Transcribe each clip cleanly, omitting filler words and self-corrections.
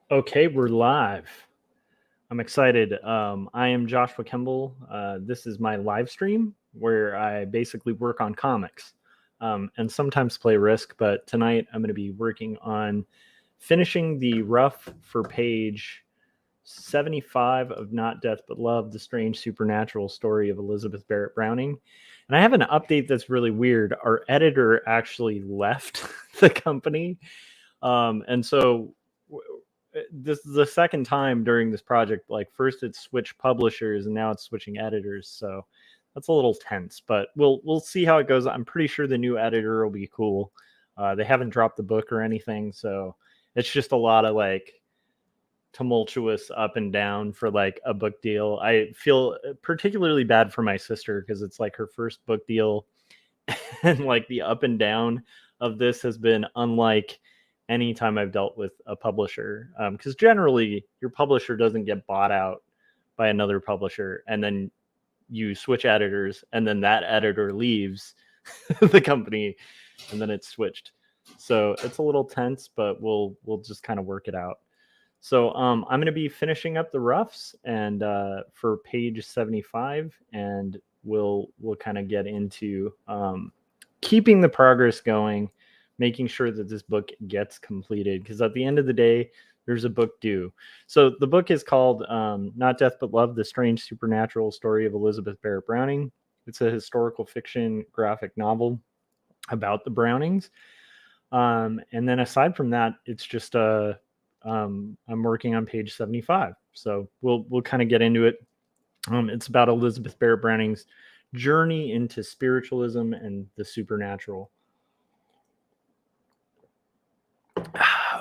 Okay, we're live. I'm excited. I am Joshua Kemble. This is my live stream where I basically work on comics and sometimes play Risk, but tonight I'm going to be working on finishing the rough for page 75 of Not Death But Love, the strange supernatural story of Elizabeth Barrett Browning. And I have an update that's really weird. Our editor actually left the company. And so this is the second time during this project. Like first it switched publishers and now it's switching editors. So that's a little tense, but we'll see how it goes. I'm pretty sure the new editor will be cool. They haven't dropped the book or anything, so it's just a lot of like tumultuous up and down for like a book deal. I feel particularly bad for my sister because it's like her first book deal and like the up and down of this has been unlike any time I've dealt with a publisher. Because generally, your publisher doesn't get bought out by another publisher, and then you switch editors, and then that editor leaves the company, and then it's switched. So it's a little tense, but we'll just kind of work it out. So I'm going to be finishing up the roughs and for page 75, and we'll kind of get into keeping the progress going, making sure that this book gets completed. Because at the end of the day, there's a book due. So the book is called Not Death But Love, the strange supernatural story of Elizabeth Barrett Browning. It's a historical fiction graphic novel about the Brownings. And then aside from that, it's just I'm working on page 75. So we'll kind of get into it. It's about Elizabeth Barrett Browning's journey into spiritualism and the supernatural.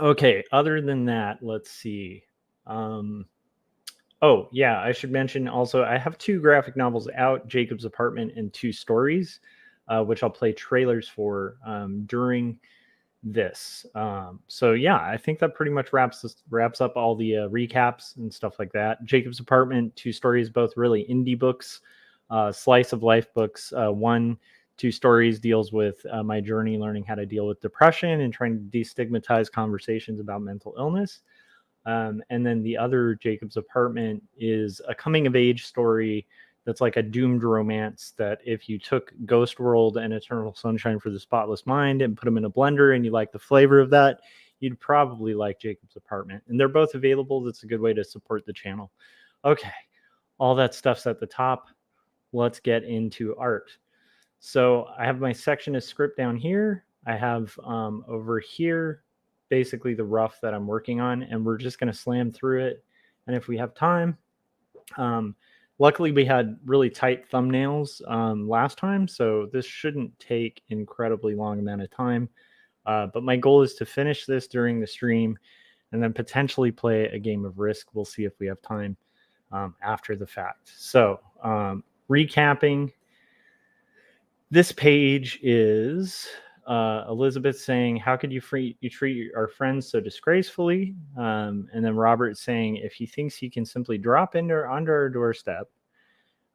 Okay, other than that, let's see. Oh, yeah, I should mention also I have two graphic novels out, Jacob's Apartment and Two Stories, which I'll play trailers for during this. So yeah, I think that pretty much wraps up all the recaps and stuff like that. Jacob's Apartment, Two Stories, both really indie books, slice of life books. One, Two Stories deals with my journey learning how to deal with depression and trying to destigmatize conversations about mental illness. And then the other, Jacob's Apartment, is a coming of age story that's like a doomed romance that if you took Ghost World and Eternal Sunshine for the Spotless Mind and put them in a blender and you like the flavor of that, you'd probably like Jacob's Apartment. And they're both available. That's a good way to support the channel. Okay, all that stuff's at the top. Let's get into art. So I have my section of script down here. I have over here basically the rough that I'm working on, and we're just going to slam through it. And if we have time, luckily we had really tight thumbnails last time, so this shouldn't take incredibly long amount of time. But my goal is to finish this during the stream and then potentially play a game of Risk. We'll see if we have time after the fact. So recapping, this page is Elizabeth saying, "How could you treat our friends so disgracefully?" And then Robert saying, "If he thinks he can simply drop under our doorstep."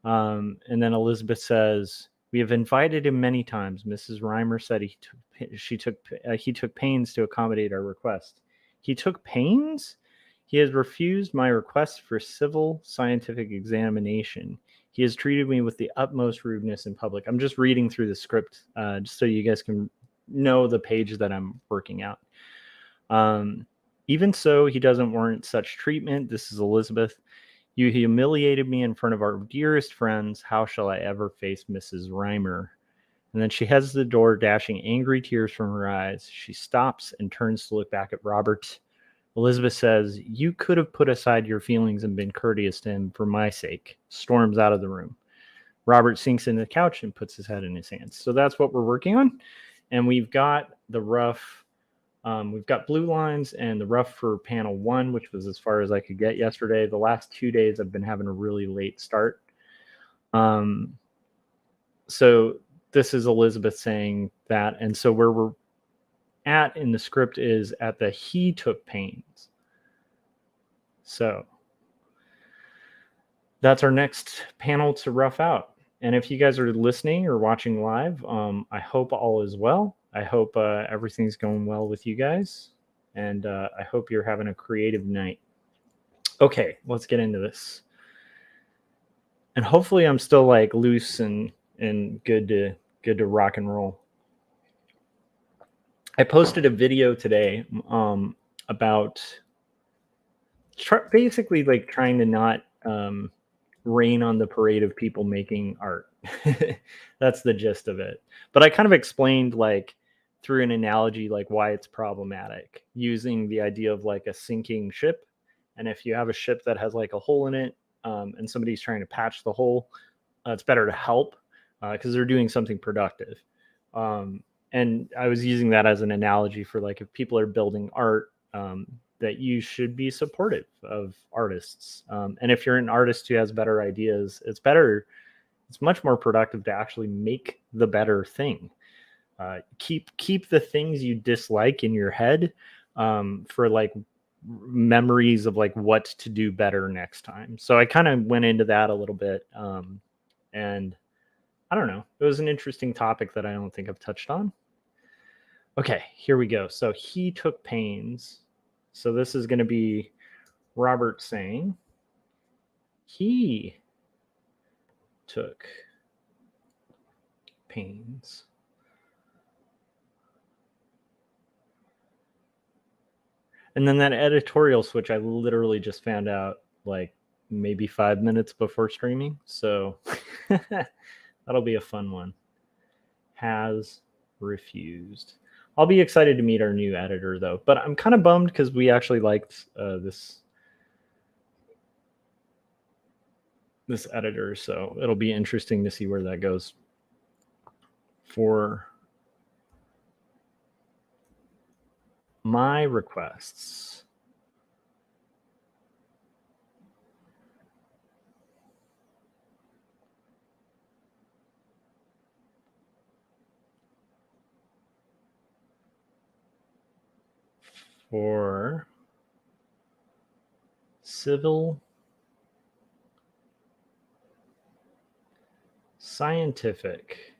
And then Elizabeth says, "We have invited him many times. Mrs. Reimer said he took pains to accommodate our request. He took pains? He has refused my request for civil scientific examination. He has treated me with the utmost rudeness in public." I'm just reading through the script just so you guys can know the page that I'm working out. Even so, he doesn't warrant such treatment. This is Elizabeth. "You humiliated me in front of our dearest friends. How shall I ever face Mrs. Reimer?" And then she heads to the door, dashing angry tears from her eyes. She stops and turns to look back at Robert. Elizabeth says, "You could have put aside your feelings and been courteous to him for my sake." Storms out of the room. Robert sinks into the couch and puts his head in his hands. So that's what we're working on. And we've got the rough, we've got blue lines and the rough for panel 1, which was as far as I could get yesterday. The last 2 days I've been having a really late start. So this is Elizabeth saying that. And so where we're at in the script is at the "he took pains." So that's our next panel to rough out. And if you guys are listening or watching live, I hope all is well. I hope everything's going well with you guys. and I hope you're having a creative night. Okay, let's get into this. And hopefully I'm still like loose and good to rock and roll. I posted a video today about basically like trying to not rain on the parade of people making art. That's the gist of it. But I kind of explained like through an analogy like why it's problematic, using the idea of like a sinking ship. And if you have a ship that has like a hole in it, and somebody's trying to patch the hole, it's better to help because they're doing something productive. Um, and I was using that as an analogy for like if people are building art, that you should be supportive of artists. And if you're an artist who has better ideas, it's much more productive to actually make the better thing. Keep the things you dislike in your head, for like memories of like what to do better next time. So I kind of went into that a little bit. And I don't know, it was an interesting topic that I don't think I've touched on. Okay, here we go. So he took pains. So this is going to be Robert saying he took pains. And then that editorial switch, I literally just found out like maybe 5 minutes before streaming. So that'll be a fun one. Has refused. I'll be excited to meet our new editor though, but I'm kind of bummed because we actually liked this editor, so it'll be interesting to see where that goes. For my requests, for civil, scientific,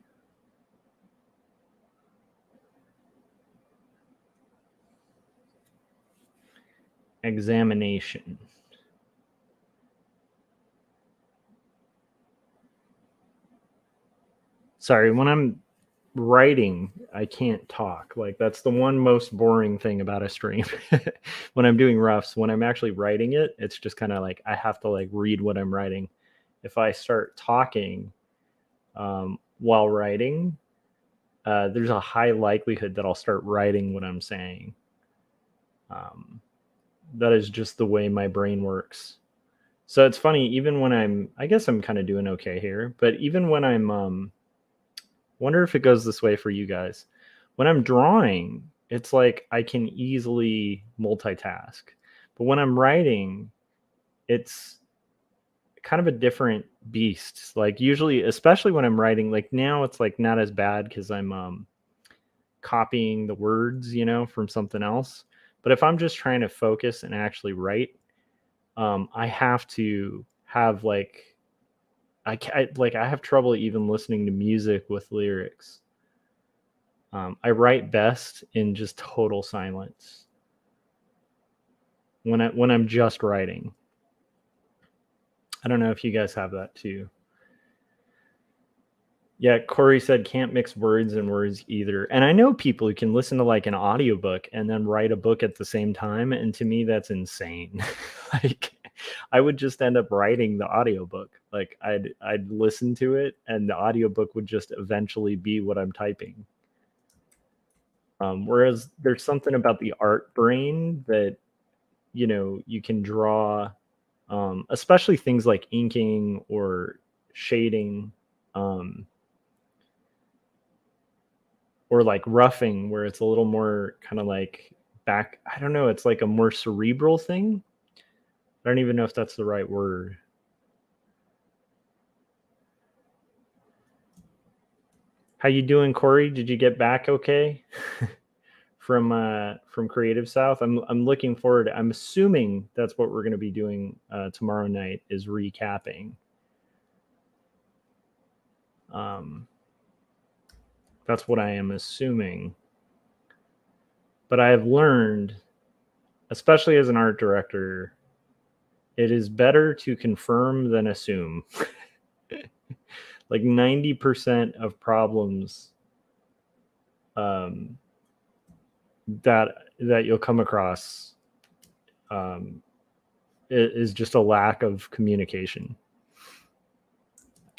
examination. Sorry, when I'm writing, I can't talk. Like that's the one most boring thing about a stream. When I'm doing roughs, when I'm actually writing it, it's just kind of like I have to like read what I'm writing. If I start talking while writing, there's a high likelihood that I'll start writing what I'm saying. That is just the way my brain works. So it's funny, even when I guess I'm kind of doing okay here, but even when I'm, wonder if it goes this way for you guys. When I'm drawing, it's like I can easily multitask. But when I'm writing, it's kind of a different beast. Like usually, especially when I'm writing, like now it's like not as bad because I'm copying the words, from something else. But if I'm just trying to focus and actually write, I have to have like I have trouble even listening to music with lyrics. I write best in just total silence when I'm just writing. I don't know if you guys have that too. Yeah, Corey said can't mix words and words either. And I know people who can listen to like an audiobook and then write a book at the same time. And to me, that's insane. Like I would just end up writing the audiobook. Like I'd listen to it and the audiobook would just eventually be what I'm typing. Whereas there's something about the art brain that, you can draw, especially things like inking or shading. Or like roughing where it's a little more kind of like back, I don't know, it's like a more cerebral thing. I don't even know if that's the right word. How you doing, Corey? Did you get back okay? From Creative South? I'm looking forward. I'm assuming that's what we're going to be doing tomorrow night is recapping. That's what I am assuming. But I have learned especially as an art director, it is better to confirm than assume. Like 90% of problems that you'll come across is just a lack of communication,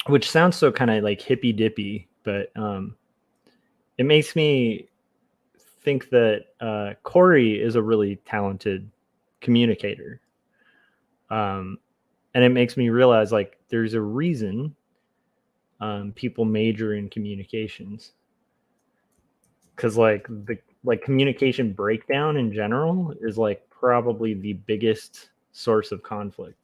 which sounds so kind of like hippy dippy, but it makes me think that Corey is a really talented communicator. And it makes me realize like there's a reason people major in communications, because like the communication breakdown in general is like probably the biggest source of conflict.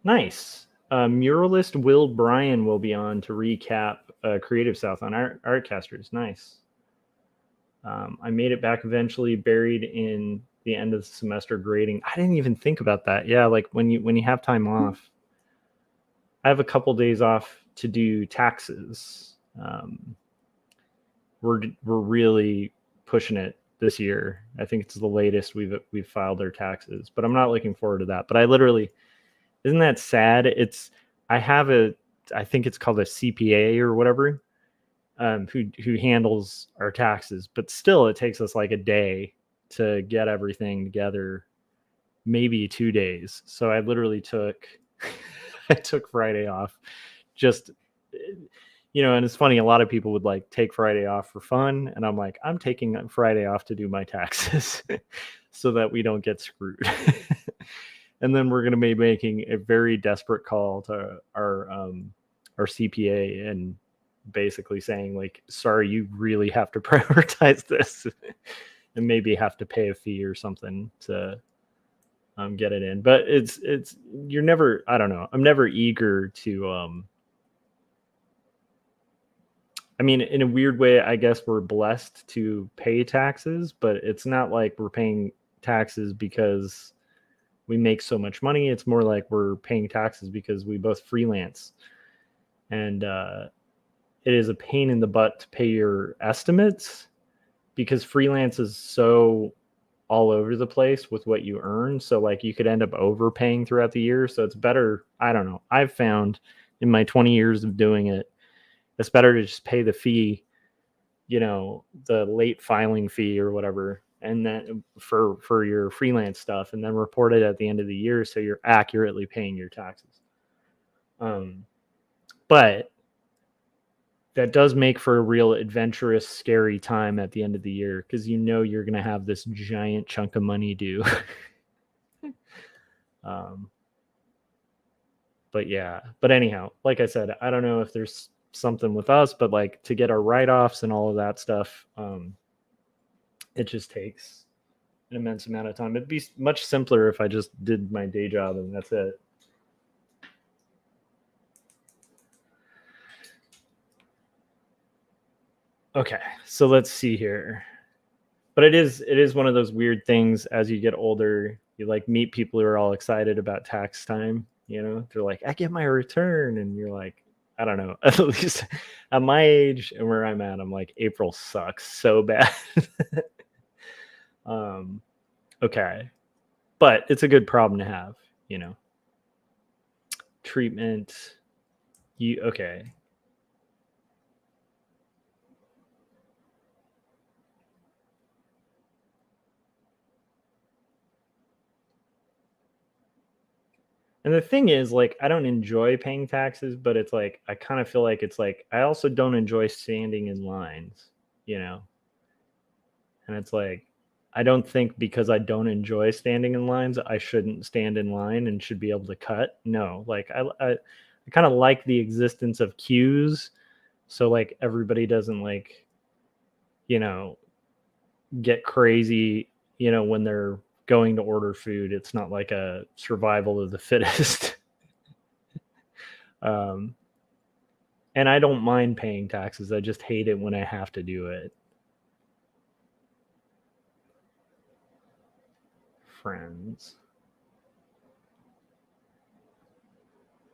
Nice. Muralist Will Bryan will be on to recap Creative South on Artcasters. Nice. I made it back eventually, buried in the end of the semester grading. I didn't even think about that. Yeah, like when you have time off. I have a couple days off to do taxes. We're really pushing it this year. I think it's the latest we've filed our taxes, but I'm not looking forward to that. But I literally, isn't that sad? I think it's called a CPA or whatever, who handles our taxes, but still it takes us like a day to get everything together, maybe 2 days. So I literally took I took Friday off, just, and it's funny, a lot of people would like take Friday off for fun, and I'm like, I'm taking Friday off to do my taxes so that we don't get screwed. And then we're going to be making a very desperate call to our CPA and basically saying like, sorry, you really have to prioritize this and maybe have to pay a fee or something to get it in. But you're never, I don't know, I'm never eager to I mean, in a weird way, I guess we're blessed to pay taxes, but it's not like we're paying taxes because we make so much money. It's more like we're paying taxes because we both freelance, and it is a pain in the butt to pay your estimates because freelance is so all over the place with what you earn. So like you could end up overpaying throughout the year. So it's better. I don't know. I've found in my 20 years of doing it, it's better to just pay the fee, the late filing fee or whatever, and then for your freelance stuff, and then report it at the end of the year so you're accurately paying your taxes. But that does make for a real adventurous, scary time at the end of the year because you're going to have this giant chunk of money due. But yeah, but anyhow, like I said, I don't know if there's something with us, but like to get our write-offs and all of that stuff, it just takes an immense amount of time. It'd be much simpler if I just did my day job and that's it. Okay, so let's see here. But it is one of those weird things as you get older, you like meet people who are all excited about tax time, they're like, I get my return, and you're like, I don't know, at least at my age and where I'm at, I'm like, April sucks so bad. Okay, but it's a good problem to have, treatment. Okay. And the thing is, like, I don't enjoy paying taxes, but it's like I kind of feel like it's like I also don't enjoy standing in lines, And it's like I don't think because I don't enjoy standing in lines, I shouldn't stand in line and should be able to cut. No, like I kind of like the existence of queues, so like everybody doesn't like, get crazy, when they're going to order food. It's not like a survival of the fittest. And I don't mind paying taxes. I just hate it when I have to do it. Friends.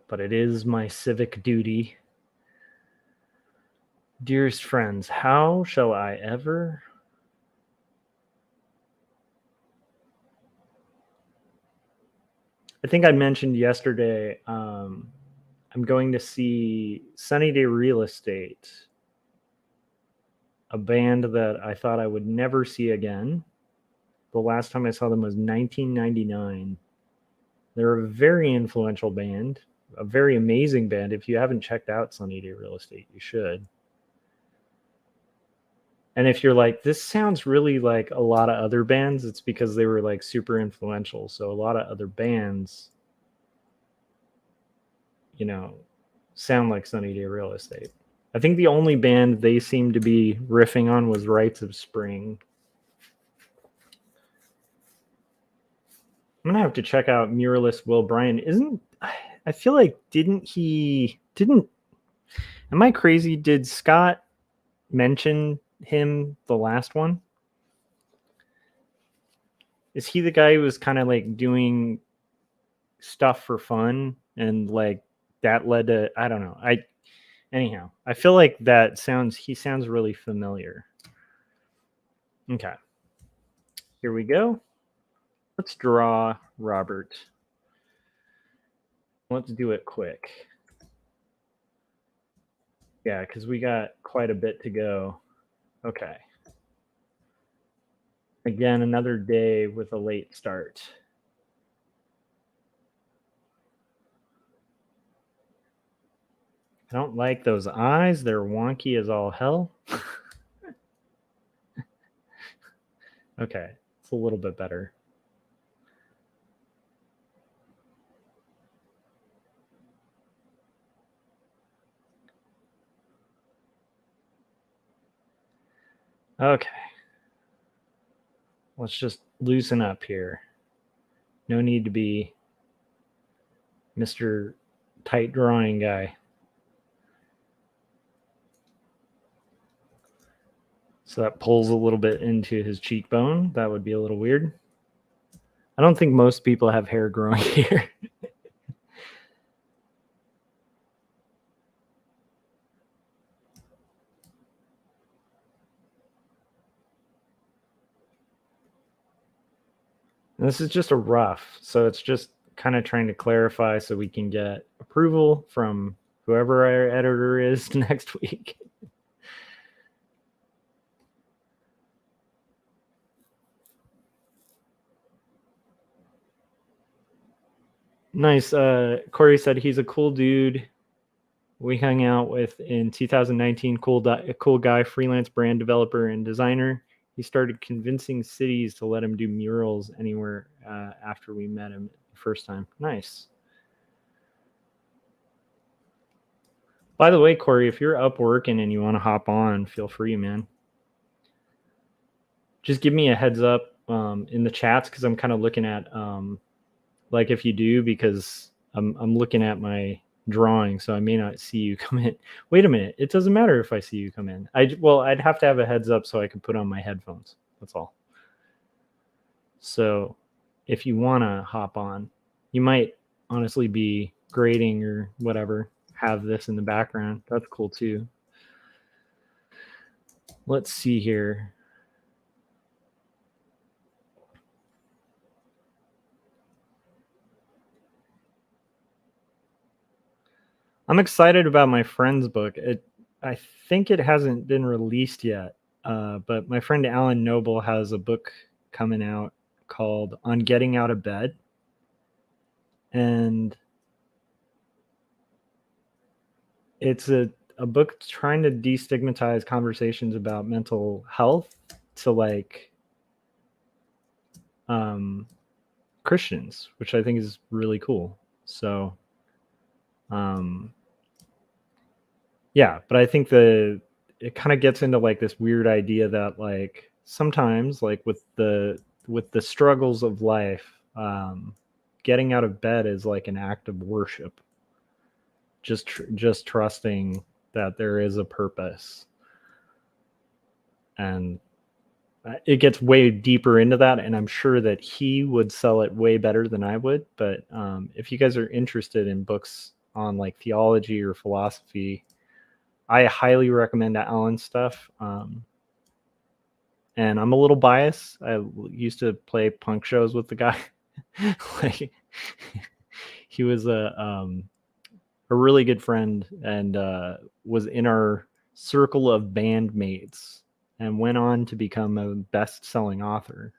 But it is my civic duty. Dearest friends, how shall I ever I think I mentioned yesterday, I'm going to see Sunny Day Real Estate, a band that I thought I would never see again. The last time I saw them was 1999. They're a very influential band, a very amazing band. If you haven't checked out Sunny Day Real Estate, you should. And if you're like, this sounds really like a lot of other bands, it's because they were like super influential. So a lot of other bands, you know, sound like Sunny Day Real Estate. I think the only band they seemed to be riffing on was Rites of Spring. I'm gonna have to check out muralist Will Bryan. I feel like didn't am I crazy? Did Scott mention him the last one? Is he the guy who was kind of like doing stuff for fun and like that led to, I don't know. Anyhow, I feel like he sounds really familiar. Okay. Here we go. Let's draw Robert. Let's do it quick. Yeah, because we got quite a bit to go. Okay. Again, another day with a late start. I don't like those eyes. They're wonky as all hell. Okay, it's a little bit better. Okay. Let's just loosen up here. No need to be Mr. Tight drawing guy. So that pulls a little bit into his cheekbone. That would be a little weird. I don't think most people have hair growing here. This is just a rough, so it's just kind of trying to clarify so we can get approval from whoever our editor is next week. Nice. Corey said he's a cool dude. We hung out with in 2019. Cool guy, freelance brand developer and designer. He started convincing cities to let him do murals anywhere after we met him the first time. Nice. By the way, Corey, if you're up working and you want to hop on, feel free, man. Just give me a heads up in the chats because I'm kind of looking at like if you do, because I'm looking at my drawing, so I may not see you come in. Wait a minute, it doesn't matter if I see you come in. I'd have to have a heads up so I can put on my headphones. That's all. So if you want to hop on, you might honestly be grading or whatever, have this in the background. That's cool too. Let's see here. I'm excited about my friend's book. I think it hasn't been released yet, but my friend Alan Noble has a book coming out called On Getting Out of Bed. And it's a book trying to destigmatize conversations about mental health to like Christians, which I think is really cool. So yeah, but I think it kind of gets into like this weird idea that like sometimes like with the struggles of life, getting out of bed is like an act of worship. Just trusting that there is a purpose. And it gets way deeper into that, and I'm sure that he would sell it way better than I would. But if you guys are interested in books on like theology or philosophy, I highly recommend Alan's stuff. And I'm a little biased. I used to play punk shows with the guy. Like, He was a really good friend and was in our circle of bandmates and went on to become a best-selling author.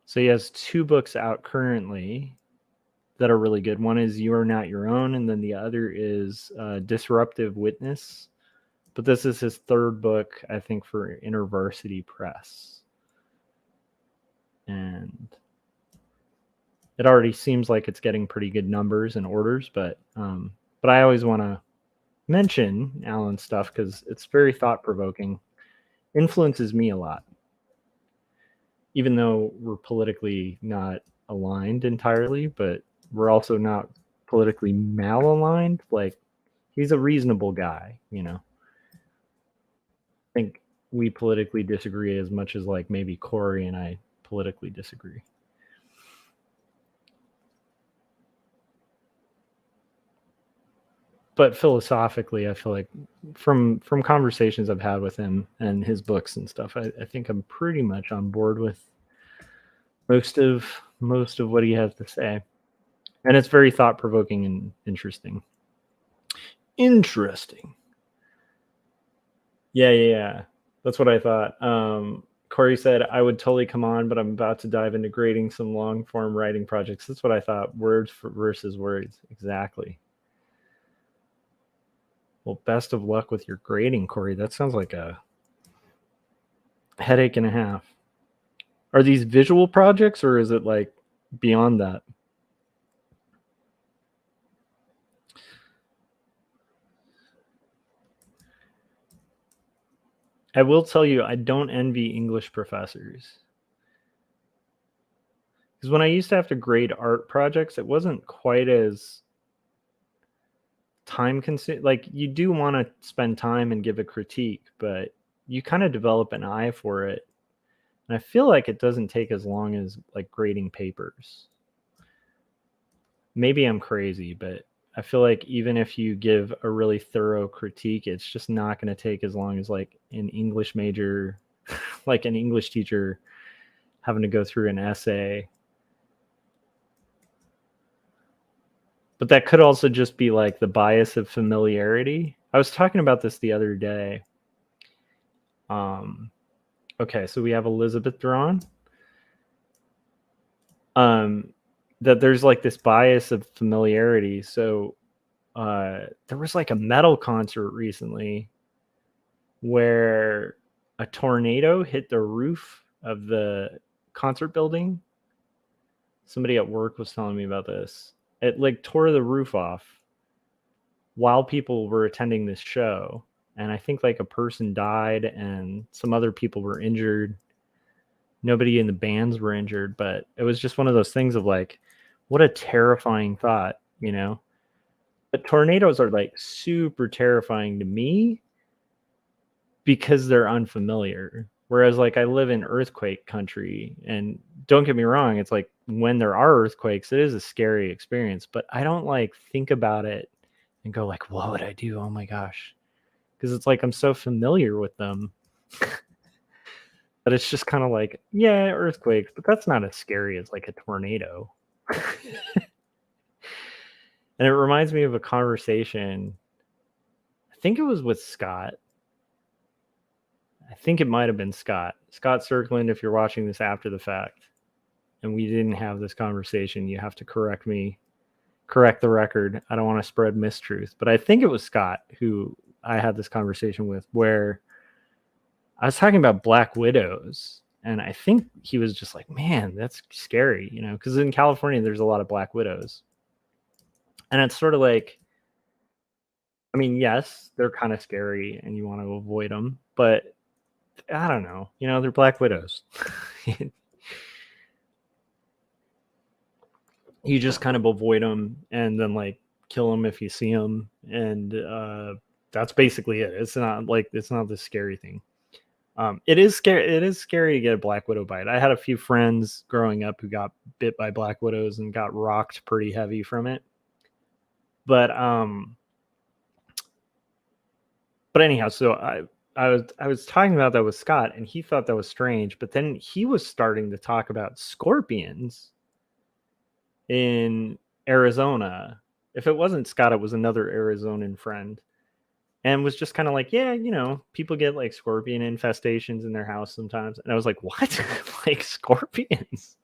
So he has 2 books out currently that are really good. One is You Are Not Your Own, and then the other is Disruptive Witness. But this is his 3rd book, I think, for InterVarsity Press. And it already seems like it's getting pretty good numbers and orders, but I always want to mention Alan's stuff because it's very thought-provoking. Influences me a lot, even though we're politically not aligned entirely, but we're also not politically malaligned. Like, he's a reasonable guy, you know. I think we politically disagree as much as like maybe Corey and I politically disagree. But philosophically, I feel like from conversations I've had with him and his books and stuff, I think I'm pretty much on board with most of what he has to say, and it's very thought provoking and interesting. Yeah. That's what I thought. Corey said I would totally come on, but I'm about to dive into grading some long form writing projects. That's what I thought. Words versus words. Exactly. Well, best of luck with your grading, Corey. That sounds like a headache and a half. Are these visual projects or is it like beyond that? I will tell you, I don't envy English professors. Because when I used to have to grade art projects, it wasn't quite as time consuming. Like, you do want to spend time and give a critique, but you kind of develop an eye for it. And I feel like it doesn't take as long as like grading papers. Maybe I'm crazy, but I feel like even if you give a really thorough critique, it's just not going to take as long as like an English major, like an English teacher having to go through an essay. But that could also just be like the bias of familiarity. I was talking about this the other day. Okay, so we have Elizabeth drawn. That there's like this bias of familiarity. So there was like a metal concert recently where a tornado hit the roof of the concert building. Somebody at work was telling me about this. It like tore the roof off while people were attending this show. And I think like a person died and some other people were injured. Nobody in the bands were injured, but it was just one of those things of like, what a terrifying thought, you know? But tornadoes are like super terrifying to me because they're unfamiliar. Whereas like I live in earthquake country, and don't get me wrong, it's like when there are earthquakes, it is a scary experience, but I don't like think about it and go like, what would I do? Oh my gosh. Because it's like I'm so familiar with them. But it's just kind of like, yeah, earthquakes, but that's not as scary as like a tornado. And it reminds me of a conversation. I think it was with Scott. I think it might have been Scott. Scott Circland, if you're watching this after the fact, and we didn't have this conversation, you have to correct me, correct the record. I don't want to spread mistruth, but I think it was Scott who I had this conversation with where I was talking about Black Widows. And I think he was just like, man, that's scary, you know, because in California, there's a lot of Black Widows. And it's sort of like, I mean, yes, they're kind of scary and you want to avoid them, but I don't know, you know, they're Black Widows. You just kind of avoid them and then like kill them if you see them. And that's basically it. It's not the scary thing. It is scary. It is scary to get a Black Widow bite. I had a few friends growing up who got bit by Black Widows and got rocked pretty heavy from it. But anyhow, so I was talking about that with Scott, and he thought that was strange, but then he was starting to talk about scorpions in Arizona. If it wasn't Scott, it was another Arizonan friend, and was just kind of like, yeah, people get like scorpion infestations in their house sometimes. And I was like, what? Like scorpions?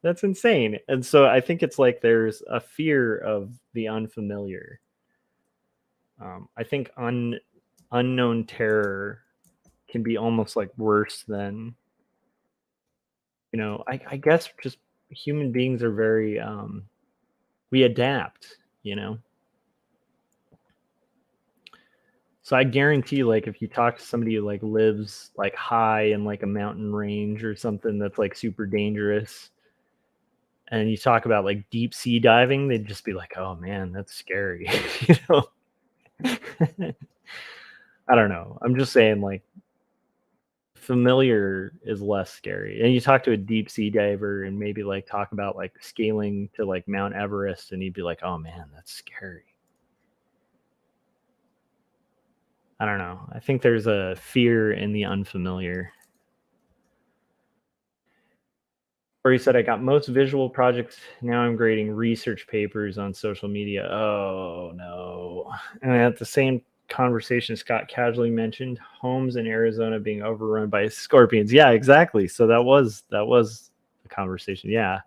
That's insane. And so I think it's like there's a fear of the unfamiliar. I think unknown terror can be almost like worse than, I guess just human beings are very, we adapt, you know? So I guarantee, like, if you talk to somebody who like lives like high in like a mountain range or something that's like super dangerous, and you talk about like deep sea diving, they'd just be like, "Oh man, that's scary." you know? I don't know. I'm just saying, like, familiar is less scary. And you talk to a deep sea diver and maybe like talk about like scaling to like Mount Everest, and he'd be like, "Oh man, that's scary." I don't know. I think there's a fear in the unfamiliar. Or he said, I got most visual projects. Now I'm grading research papers on social media. Oh, no. And at the same conversation, Scott casually mentioned homes in Arizona being overrun by scorpions. Yeah, exactly. So that was the conversation. Yeah.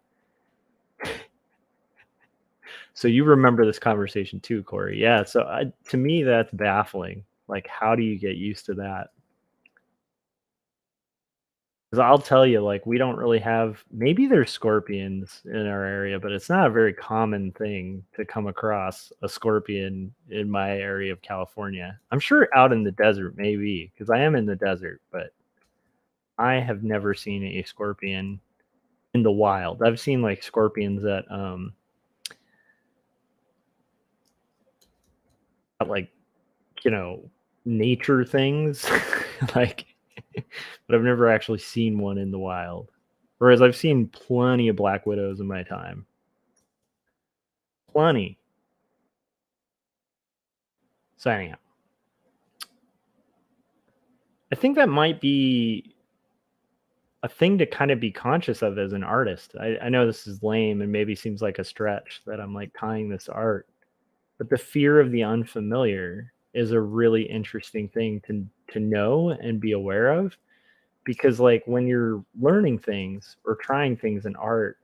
So you remember this conversation too, Corey. Yeah. So to me, that's baffling. Like, how do you get used to that? 'Cause I'll tell you, like, we don't really have, maybe there's scorpions in our area, but it's not a very common thing to come across a scorpion in my area of California. I'm sure out in the desert, maybe, because I am in the desert, but I have never seen a scorpion in the wild. I've seen like scorpions at like, you know, nature things, like, but I've never actually seen one in the wild. Whereas I've seen plenty of black widows in my time. Plenty. So anyhow, I think that might be a thing to kind of be conscious of as an artist. I know this is lame and maybe seems like a stretch that I'm like tying this to art, but the fear of the unfamiliar is a really interesting thing to know and be aware of, because like when you're learning things or trying things in art,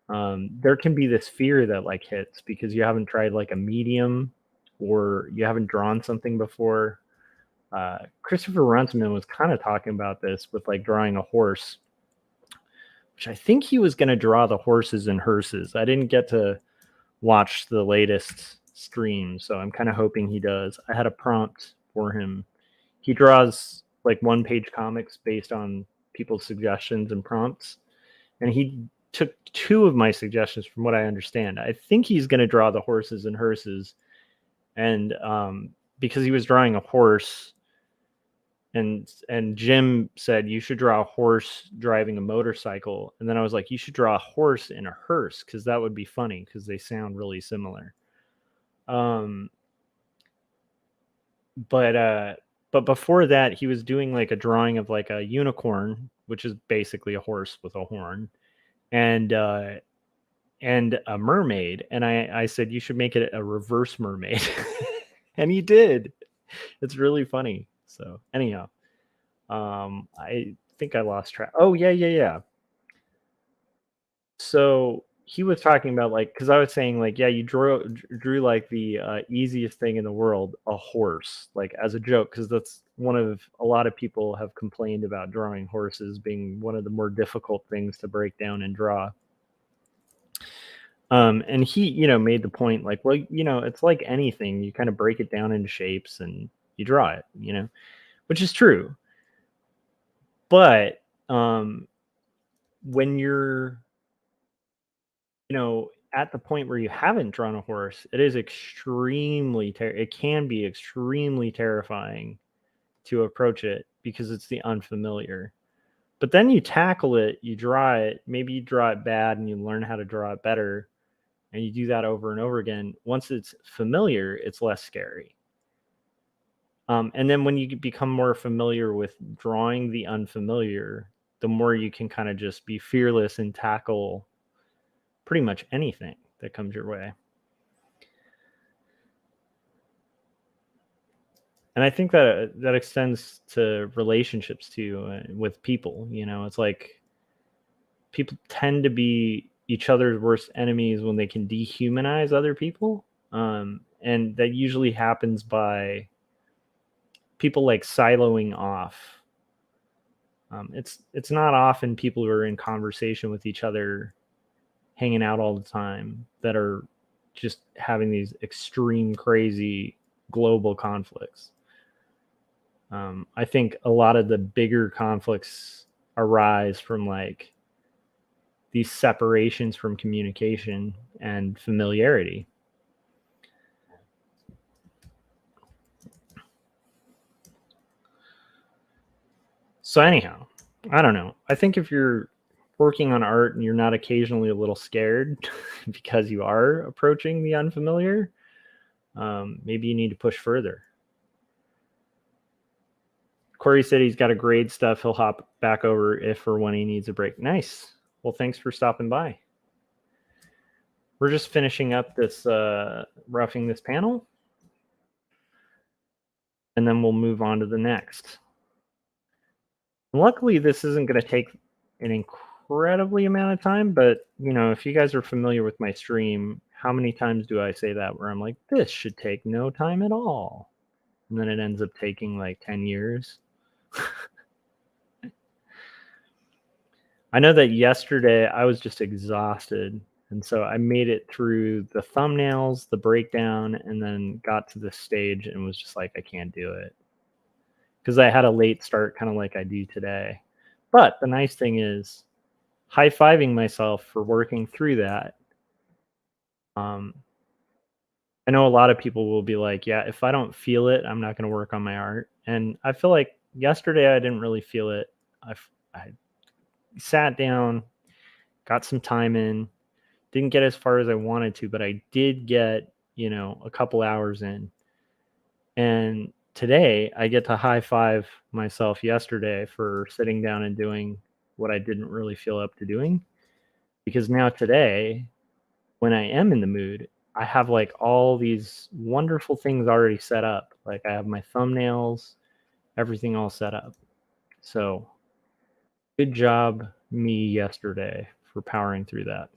there can be this fear that like hits because you haven't tried like a medium or you haven't drawn something before. Christopher Runciman was kind of talking about this with like drawing a horse, which I think he was going to draw the horses and hearses. I didn't get to watch the latest stream, so I'm kind of hoping he does. I had a prompt for him. He draws like one page comics based on people's suggestions and prompts, and he took two of my suggestions from what I understand. I think he's going to draw the horses and hearses, and because he was drawing a horse, and Jim said you should draw a horse driving a motorcycle, and then I was like, you should draw a horse in a hearse because that would be funny because they sound really similar. Um, but before that, he was doing like a drawing of like a unicorn, which is basically a horse with a horn, and and a mermaid. And I said you should make it a reverse mermaid, and he did. It's really funny. So anyhow. I think I lost track. Oh, yeah, yeah, yeah. So he was talking about like, because I was saying like, yeah, you drew like the easiest thing in the world, a horse, like as a joke, because that's one of a lot of people have complained about drawing horses being one of the more difficult things to break down and draw. And he, made the point like, well, it's like anything, you kind of break it down into shapes and you draw it, which is true. But when you're at the point where you haven't drawn a horse, it is it can be extremely terrifying to approach it because it's the unfamiliar. But then you tackle it, you draw it, maybe you draw it bad and you learn how to draw it better, and you do that over and over again. Once it's familiar, it's less scary. And then when you become more familiar with drawing the unfamiliar, the more you can kind of just be fearless and tackle pretty much anything that comes your way. And I think that that extends to relationships too, with people. You know, it's like people tend to be each other's worst enemies when they can dehumanize other people, and that usually happens by people like siloing off. It's not often people who are in conversation with each other, hanging out all the time, that are just having these extreme, crazy global conflicts. I think a lot of the bigger conflicts arise from like these separations from communication and familiarity. So anyhow, I don't know. I think if you're working on art and you're not occasionally a little scared because you are approaching the unfamiliar, maybe you need to push further. Corey said he's got a grade stuff. He'll hop back over if or when he needs a break. Nice. Well, thanks for stopping by. We're just finishing up this roughing this panel, and then we'll move on to the next. Luckily, this isn't going to take an incredibly amount of time, but you know, if you guys are familiar with my stream, how many times do I say that where I'm like, this should take no time at all, and then it ends up taking like 10 years. I know that yesterday I was just exhausted, and so I made it through the thumbnails, the breakdown, and then got to this stage and was just like, I can't do it, because I had a late start, kind of like I do today. But the nice thing is, high-fiving myself for working through that. I know a lot of people will be like, yeah, if I don't feel it, I'm not going to work on my art. And I feel like yesterday I didn't really feel it. I sat down, got some time in, didn't get as far as I wanted to, but I did get, you know, a couple hours in. And today I get to high five myself yesterday for sitting down and doing what I didn't really feel up to doing. Because now today, when I am in the mood, I have like all these wonderful things already set up. Like I have my thumbnails, everything all set up. So good job, me, yesterday, for powering through that.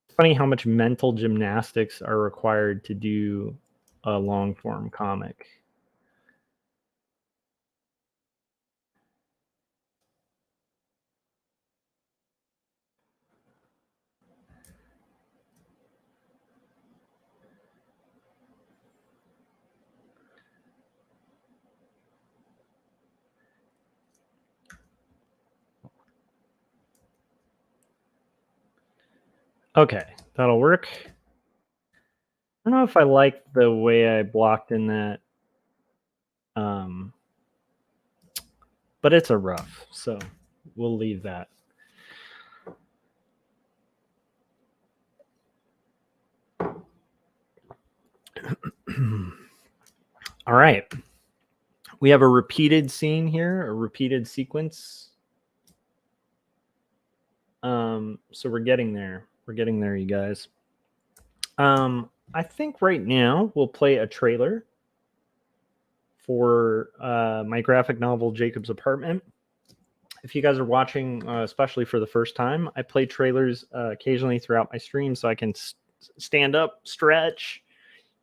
It's funny how much mental gymnastics are required to do a long form comic. Okay, that'll work. I don't know if I like the way I blocked in that, but it's a rough, so we'll leave that. All right. We have a repeated scene here, a repeated sequence. So we're getting there. We're getting there, you guys. I think right now we'll play a trailer for my graphic novel, Jacob's Apartment. If you guys are watching, especially for the first time, I play trailers occasionally throughout my stream so I can stand up, stretch,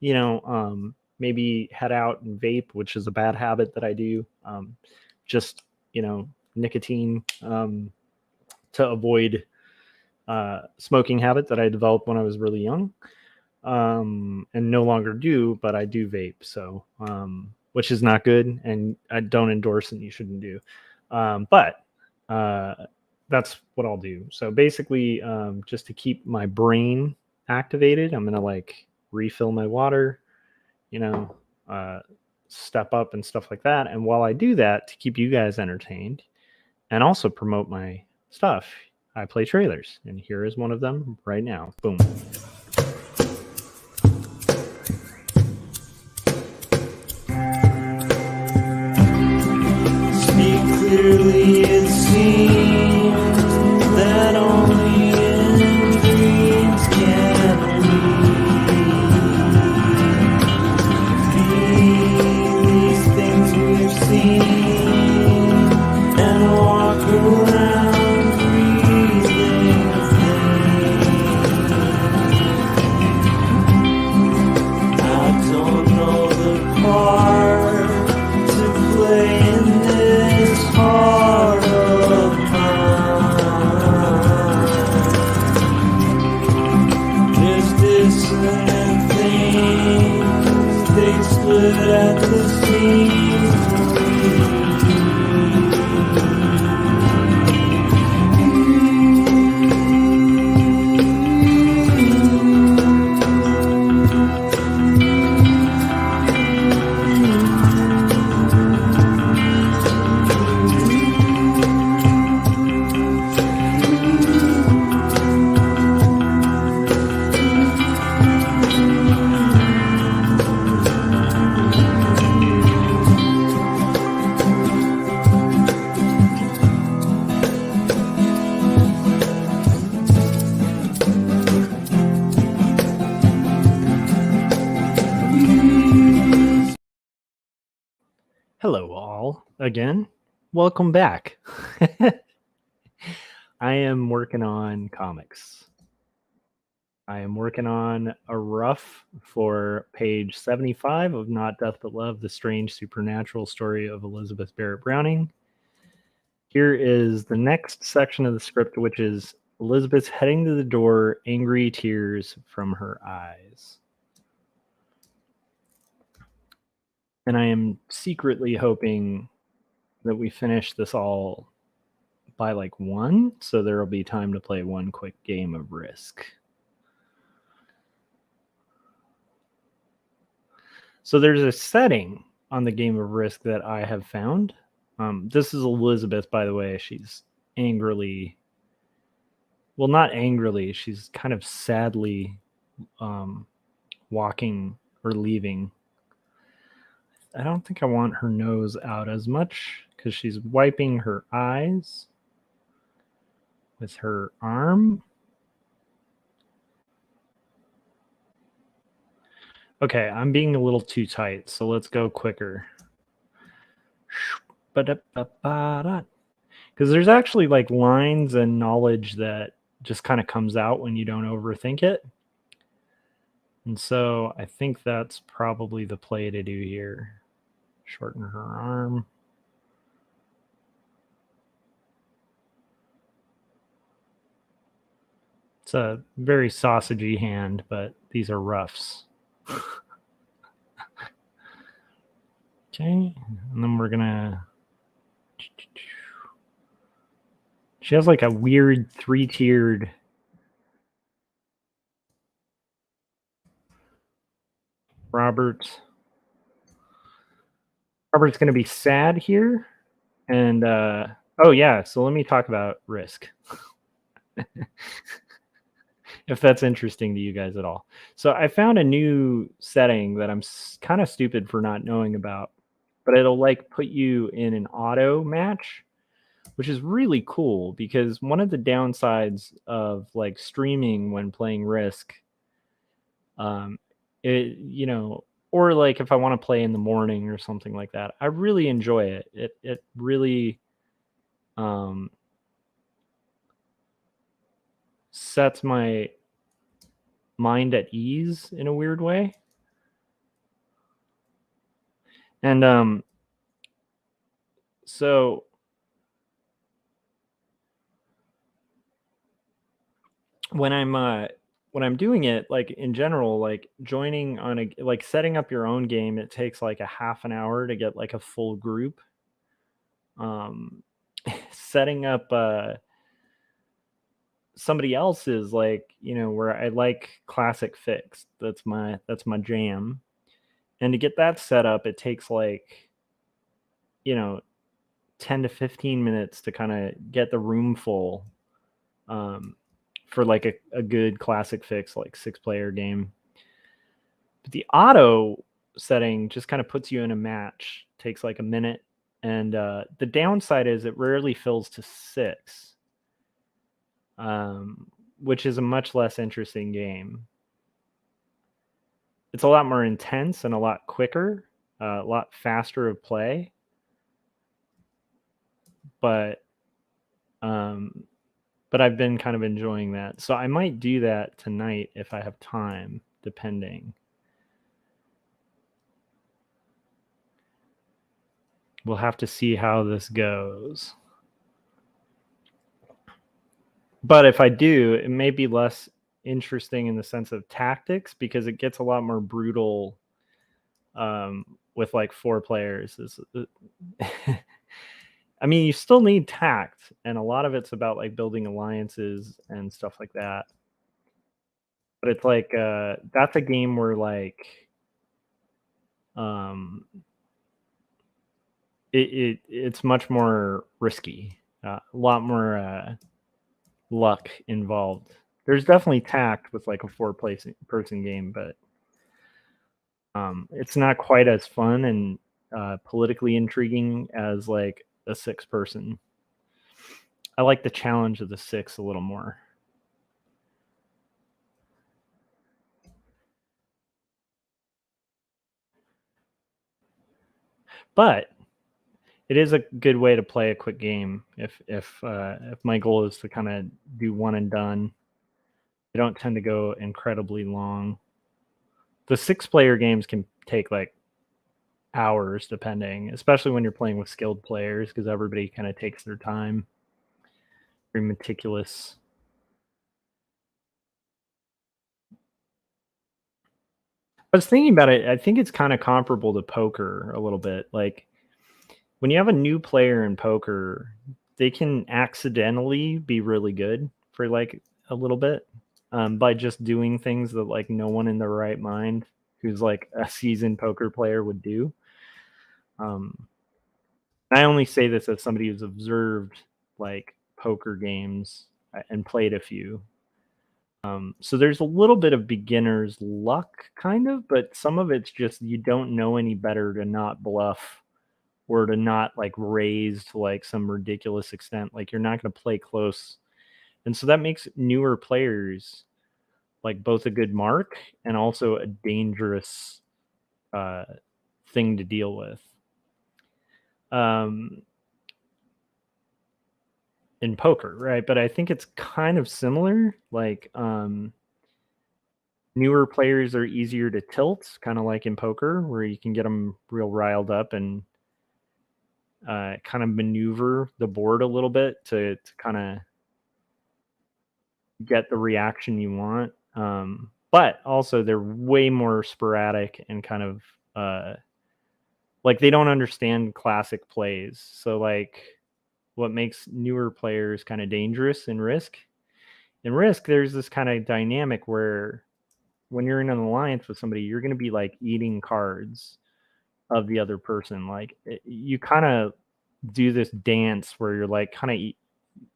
you know, maybe head out and vape, which is a bad habit that I do. Just, you know, nicotine to avoid smoking habit that I developed when I was really young, and no longer do, but I do vape. So, which is not good, and I don't endorse and you shouldn't do. But that's what I'll do. So basically, just to keep my brain activated, I'm going to like refill my water, you know, step up and stuff like that. And while I do that, to keep you guys entertained and also promote my stuff, I play trailers. And here is one of them right now. Boom. stood at the sea. Hello, all, again. Welcome back. I am working on comics. I am working on a rough for page 75 of Not Death But Love, the strange supernatural story of Elizabeth Barrett Browning. Here is the next section of the script, which is Elizabeth's heading to the door, angry tears from her eyes. And I am secretly hoping that we finish this all by like 1, so there'll be time to play one quick game of Risk. So there's a setting on the game of Risk that I have found. This is Elizabeth, by the way. She's angrily, well, not angrily, she's kind of sadly walking or leaving. I don't think I want her nose out as much because she's wiping her eyes with her arm. Okay, I'm being a little too tight, so let's go quicker. Because there's actually like lines and knowledge that just kind of comes out when you don't overthink it. And so I think that's probably the play to do here. Shorten her arm. It's a very sausagey hand, but these are roughs. Okay, and then we're gonna... She has like a weird 3-tiered... Robert's gonna be sad here. And oh yeah, so let me talk about Risk. If that's interesting to you guys at all. So I found a new setting that I'm kind of stupid for not knowing about, but it'll like put you in an auto match, which is really cool because one of the downsides of like streaming when playing Risk, you know, or like if I want to play in the morning or something like that, I really enjoy it. It really sets my mind at ease in a weird way. And so when I'm doing it, like in general, like joining on a, like setting up your own game, it takes like a half an hour to get like a full group. Setting up somebody else's, like, you know, where I like classic fix, that's my jam, and to get that set up, it takes like, you know, 10 to 15 minutes to kind of get the room full for like a good classic fix, like 6-player game. But the auto setting just kind of puts you in a match, takes like a minute, and the downside is it rarely fills to 6, which is a much less interesting game. It's a lot more intense and a lot quicker, a lot faster of play, but I've been kind of enjoying that. So I might do that tonight if I have time, depending. We'll have to see how this goes. But if I do, it may be less interesting in the sense of tactics because it gets a lot more brutal with like 4 players is I mean, you still need tact, and a lot of it's about like building alliances and stuff like that. But it's like that's a game where like um it's much more risky. A lot more luck involved. There's definitely tact with like a 4 person game, but it's not quite as fun and politically intriguing as like a 6 person. I like the challenge of the 6 a little more. But it is a good way to play a quick game if my goal is to kind of do one and done. They don't tend to go incredibly long. The 6-player games can take like hours depending, especially when you're playing with skilled players because everybody kind of takes their time. Very meticulous. I was thinking about it. I think it's kind of comparable to poker a little bit. Like when you have a new player in poker, they can accidentally be really good for like a little bit by just doing things that like no one in their right mind who's like a seasoned poker player would do. Um, I only say this as somebody who's observed like poker games and played a few. So there's a little bit of beginner's luck, kind of, but some of it's just you don't know any better to not bluff or to not like raise to like some ridiculous extent. Like you're not going to play close, and so that makes newer players like both a good mark and also a dangerous uh, thing to deal with. Um, in poker, right? But I think it's kind of similar. Like newer players are easier to tilt, kind of like in poker, where you can get them real riled up and kind of maneuver the board a little bit to kind of get the reaction you want. But also, they're way more sporadic and kind of like they don't understand classic plays. So, like, what makes newer players kind of dangerous in Risk? In Risk, there's this kind of dynamic where when you're in an alliance with somebody, you're going to be like eating cards of the other person. Like you kind of do this dance where you're like kind of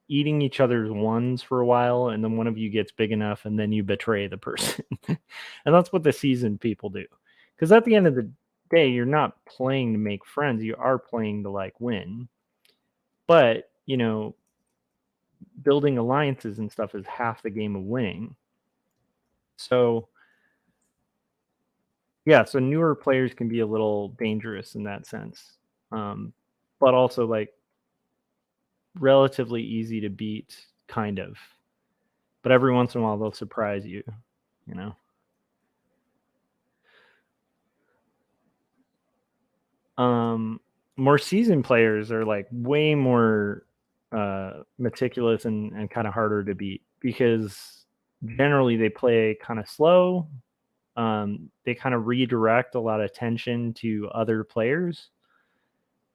eating each other's ones for a while, and then one of you gets big enough, and then you betray the person. And that's what the seasoned people do. Because at the end of the day, you're not playing to make friends; you are playing to like win. But building alliances and stuff is half the game of winning. So yeah, so newer players can be a little dangerous in that sense, but also like relatively easy to beat, kind of. But every once in a while, they'll surprise you. You know. Um, More seasoned players are like way more meticulous and kind of harder to beat because generally they play kind of slow. They kind of redirect a lot of attention to other players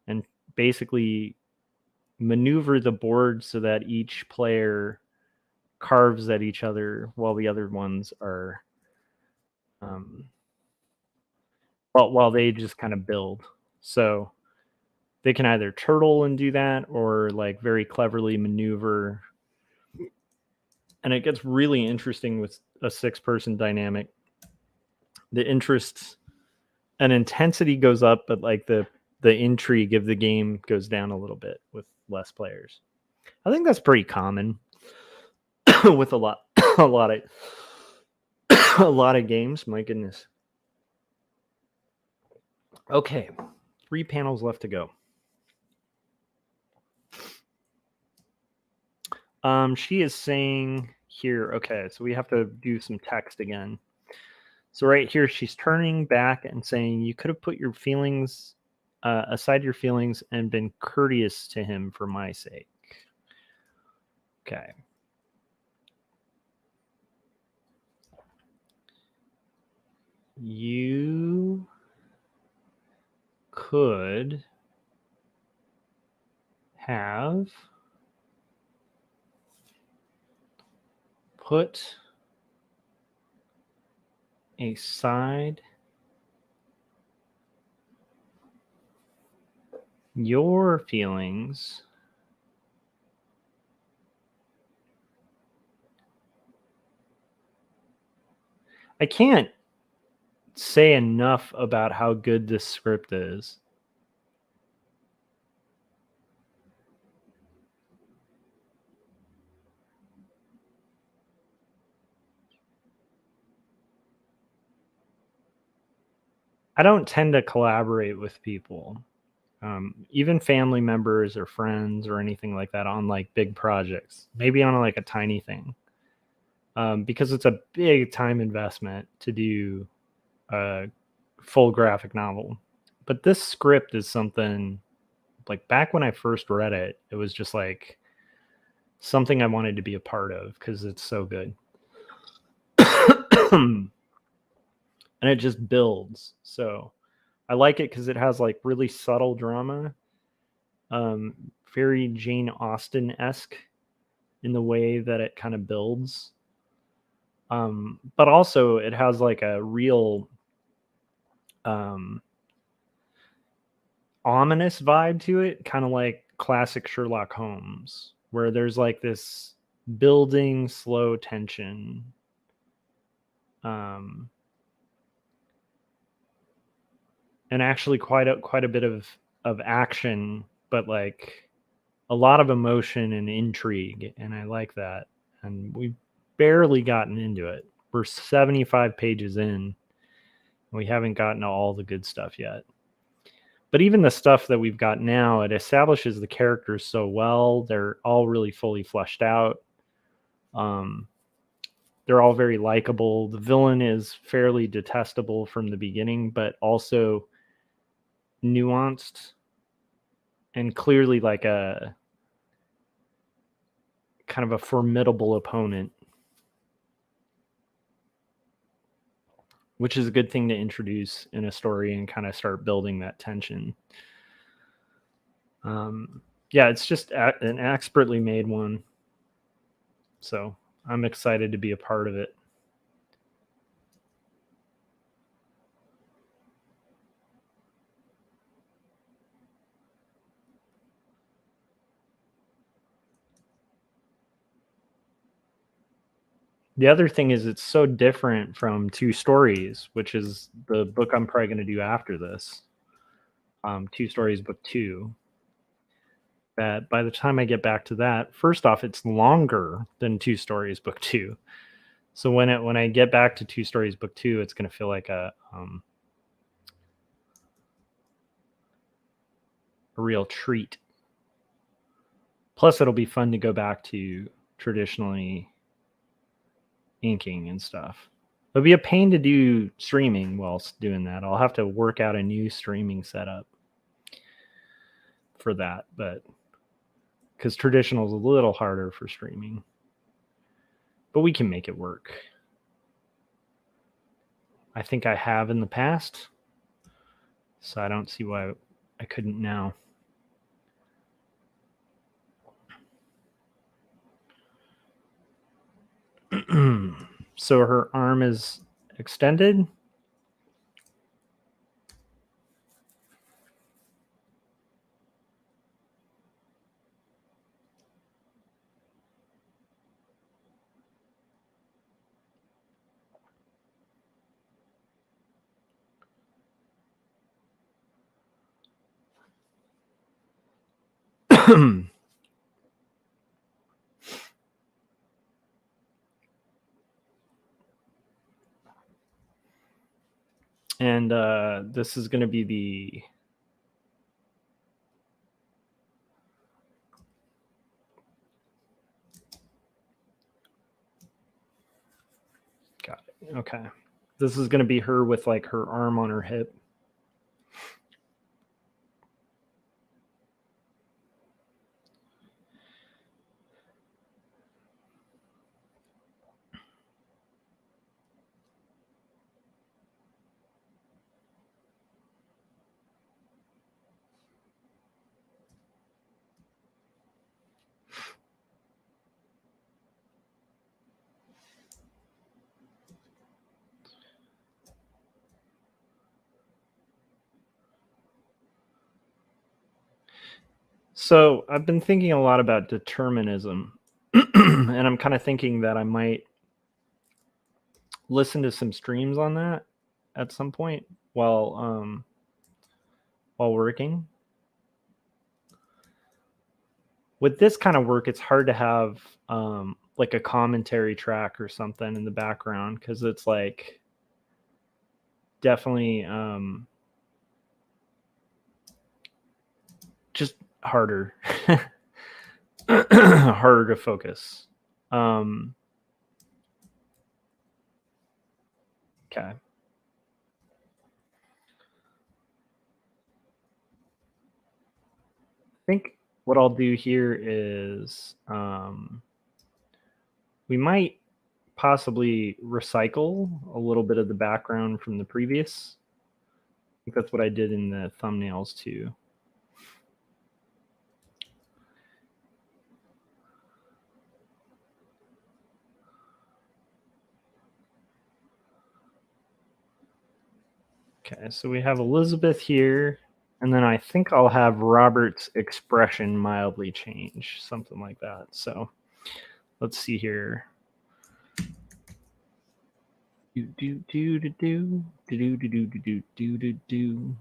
and basically maneuver the board so that each player carves at each other while the other ones are um, while they just kind of build. So they can either turtle and do that or like very cleverly maneuver. And it gets really interesting with a 6-person dynamic. The interest and intensity goes up, but like the intrigue of the game goes down a little bit with less players. I think that's pretty common with a lot a lot of a lot of games. My goodness. Okay, 3 panels left to go. She is saying here, okay, so we have to do some text again. So right here, she's turning back and saying, you could have put your feelings aside your feelings and been courteous to him for my sake. Okay. You could have put aside your feelings I can't say enough about how good this script is. I don't tend to collaborate with people, even family members or friends or anything like that on like big projects, maybe on like a tiny thing, because it's a big time investment to do a full graphic novel. But this script is something like back when I first read it, it was just like something I wanted to be a part of because it's so good. And it just builds. So I like it because it has like really subtle drama, very Jane Austen-esque in the way that it kind of builds. But also it has like a real ominous vibe to it, kind of like classic Sherlock Holmes, where there's like this building slow tension. And actually quite a bit of action, but like a lot of emotion and intrigue, and I like that. And we've barely gotten into it. We're 75 pages in. We haven't gotten to all the good stuff yet. But even the stuff that we've got now, it establishes the characters so well. They're all really fully fleshed out. They're all very likable. The villain is fairly detestable from the beginning, but also nuanced and clearly like a kind of a formidable opponent, which is a good thing to introduce in a story and kind of start building that tension. Yeah, it's just an expertly made one. So I'm excited to be a part of it. The other thing is it's so different from Two Stories, which is the book I'm probably going to do after this. Two Stories book 2. That by the time I get back to that, first off, it's longer than Two Stories book 2. So when I get back to Two Stories book 2, it's going to feel like a real treat. Plus, it'll be fun to go back to traditionally inking and stuff. It'll be a pain to do streaming whilst doing that. I'll have to work out a new streaming setup for that, but because traditional is a little harder for streaming, but we can make it work. I think I have in the past, so I don't see why I couldn't now. So her arm is extended. And this is going to be the got it. Okay. This is going to be her with like her arm on her hip. So I've been thinking a lot about determinism, and I'm kind of thinking that I might listen to some streams on that at some point while working. With this kind of work, it's hard to have like a commentary track or something in the background because it's like definitely just harder harder to focus. Okay. I think what I'll do here is we might possibly recycle a little bit of the background from the previous. I think that's what I did in the thumbnails too. Okay, so we have Elizabeth here, and then I think I'll have Robert's expression mildly change, something like that. So let's see here. Do do do do do do do do do do do do.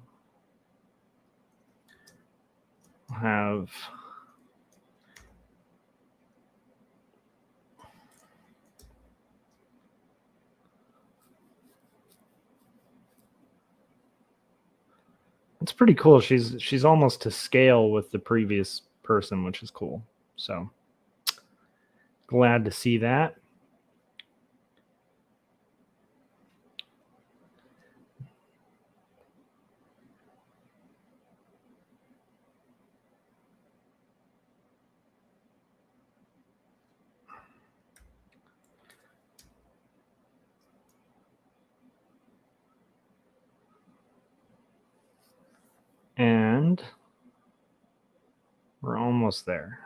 Have it's pretty cool. She's almost to scale with the previous person, which is cool. So glad to see that. And we're almost there.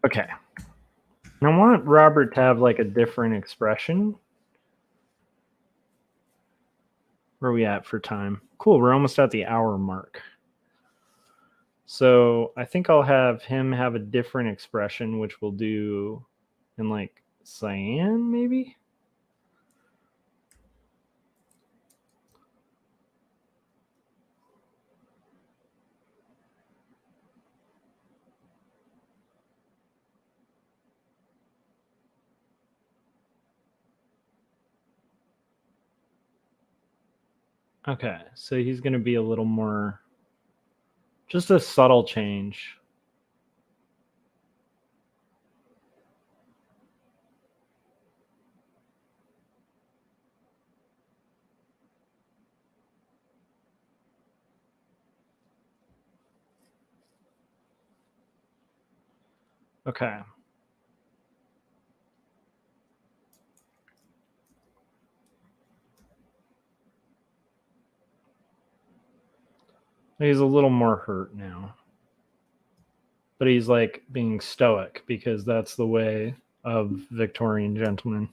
Okay. I want Robert to have like a different expression. Where are we at for time? Cool, we're almost at the hour mark. So I think I'll have him have a different expression, which we'll do in like cyan, maybe? Okay, so he's going to be a little more, just a subtle change. Okay. He's a little more hurt now. But he's like being stoic because that's the way of Victorian gentlemen.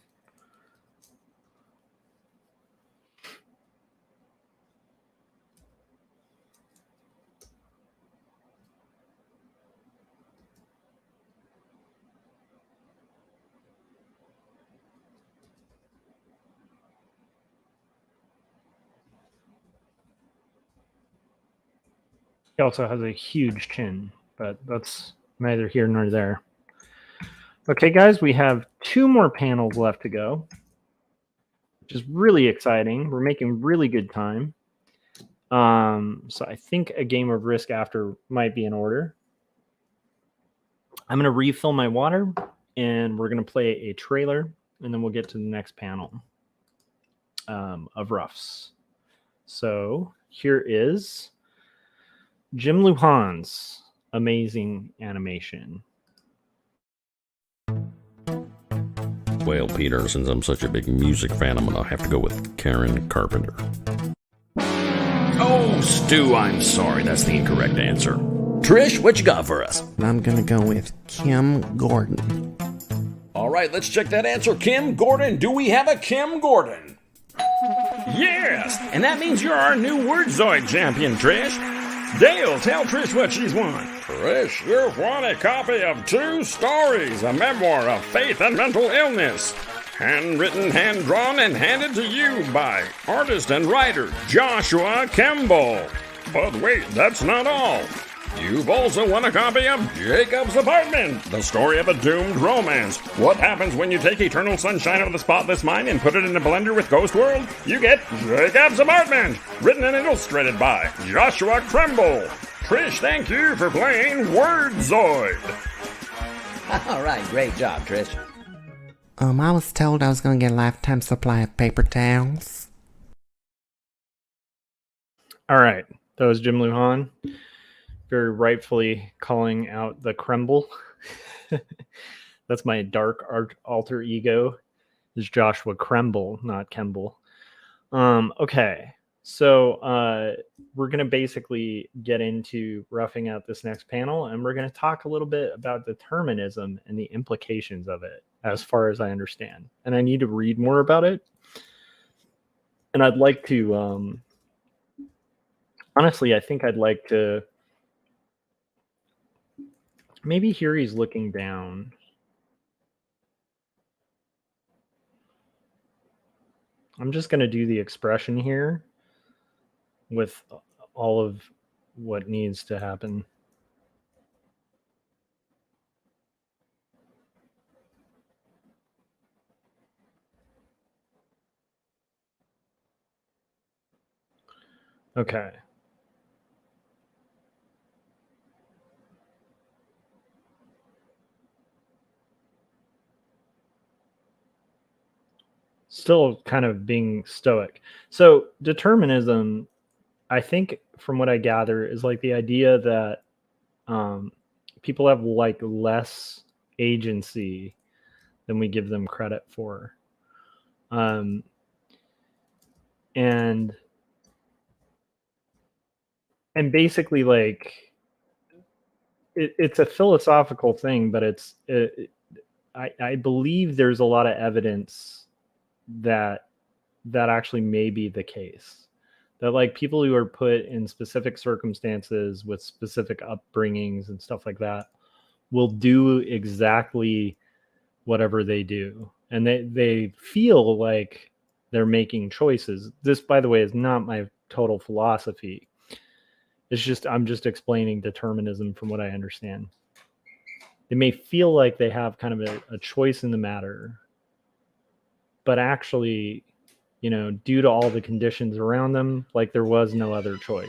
He also has a huge chin, but that's neither here nor there. Okay, guys, we have 2 more panels left to go, which is really exciting. We're making really good time. So I think a game of Risk after might be in order. I'm going to refill my water, and we're going to play a trailer, and then we'll get to the next panel of Roughs. So here is Jim Luhan's amazing animation. Well, Peter, since I'm such a big music fan, I'm gonna have to go with Karen Carpenter. Oh, Stu, I'm sorry. That's the incorrect answer. Trish, what you got for us? I'm gonna go with Kim Gordon. All right, let's check that answer. Kim Gordon. Do we have a Kim Gordon? Yes, and that means you're our new Wordzoid champion, Trish. Dale, tell Trish what she's won. Trish, you've won a copy of 2 Stories, a memoir of faith and mental illness. Handwritten, hand-drawn, and handed to you by artist and writer Joshua Kemble. But wait, that's not all. You've also won a copy of Jacob's Apartment, the story of a doomed romance. What happens when you take Eternal Sunshine of the Spotless Mind and put it in a blender with Ghost World? You get Jacob's Apartment, written and illustrated by Joshua Kemble. Trish, thank you for playing Wordzoid. All right, great job, Trish. I was told I was gonna get a lifetime supply of paper towels. All right, that was Jim Lujan, very rightfully calling out the Kremble. That's my dark alter ego, is Joshua Kemble, not Kemble. Okay, so we're going to basically get into roughing out this next panel, and we're going to talk a little bit about determinism and the implications of it, as far as I understand. And I need to read more about it. And I'd like to, honestly, I think I'd like to, maybe here he's looking down. I'm just going to do the expression here with all of what needs to happen. Okay. Still kind of being stoic. So determinism, I think from what I gather, is like the idea that people have like less agency than we give them credit for. And basically, like, it's a philosophical thing, but I believe there's a lot of evidence that actually may be the case. That like people who are put in specific circumstances with specific upbringings and stuff like that will do exactly whatever they do. And they feel like they're making choices. This, by the way, is not my total philosophy. It's just, I'm just explaining determinism from what I understand. They may feel like they have kind of a choice in the matter, but actually, you know, due to all the conditions around them, like there was no other choice.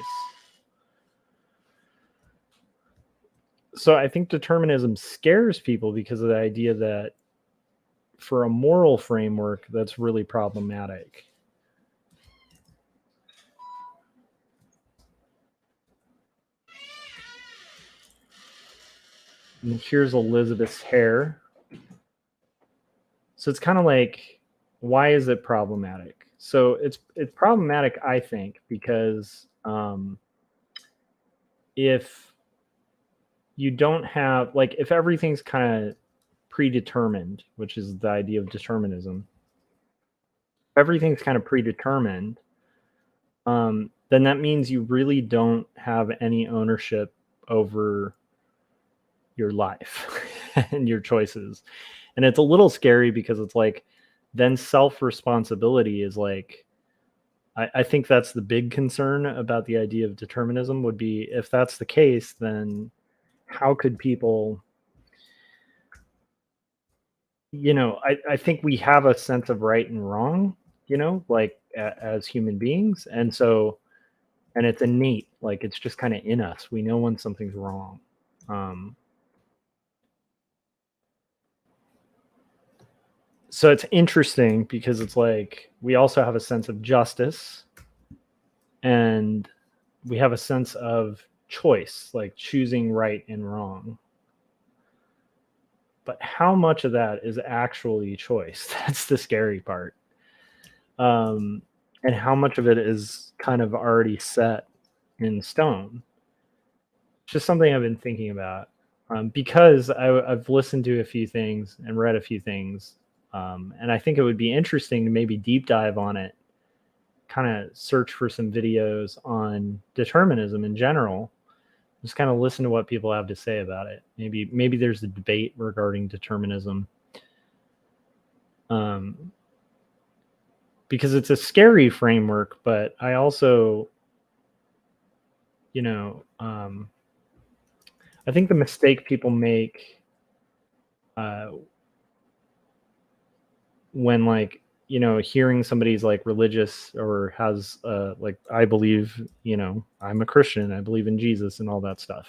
So I think determinism scares people because of the idea that for a moral framework, that's really problematic. And here's Elizabeth's hair. So it's kind of like, why is it problematic? So it's problematic, I think, because if you don't have, like, if everything's kind of predetermined, which is the idea of determinism, everything's kind of predetermined, then that means you really don't have any ownership over your life and your choices. And it's a little scary because it's like, then self-responsibility is like, I think that's the big concern about the idea of determinism would be, if that's the case, then how could people, you know, I think we have a sense of right and wrong, you know, like as human beings. And so, and it's innate, like it's just kind of in us. We know when something's wrong. So it's interesting because it's like we also have a sense of justice and we have a sense of choice, like choosing right and wrong. but how much of that is actually choice? That's the scary part. And how much of it is kind of already set in stone? It's just something I've been thinking about, because I've listened to a few things and read a few things, and I think it would be interesting to maybe deep dive on it, kind of search for some videos on determinism in general, just kind of listen to what people have to say about it. Maybe there's a debate regarding determinism, because it's a scary framework, but I also, I think the mistake people make when, like, hearing somebody's like religious or has like, I believe, I'm a Christian, I believe in Jesus and all that stuff.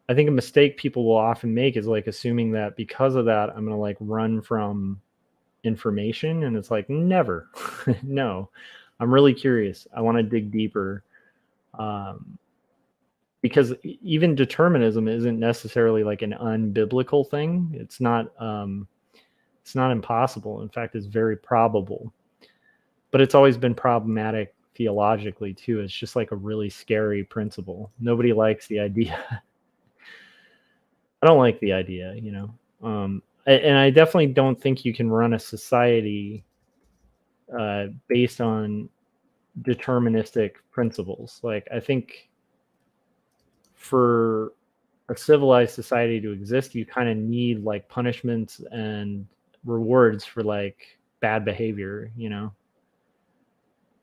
I think a mistake people will often make is like assuming that because of that, I'm going to like run from information. And it's like, never. No, I'm really curious. I want to dig deeper. Because even determinism isn't necessarily like an unbiblical thing. It's not impossible. In fact, it's very probable. But it's always been problematic theologically too. It's just like a really scary principle. Nobody likes the idea. I don't like the idea, and I definitely don't think you can run a society based on deterministic principles. Like, I think for a civilized society to exist, you kind of need like punishments and rewards for like bad behavior,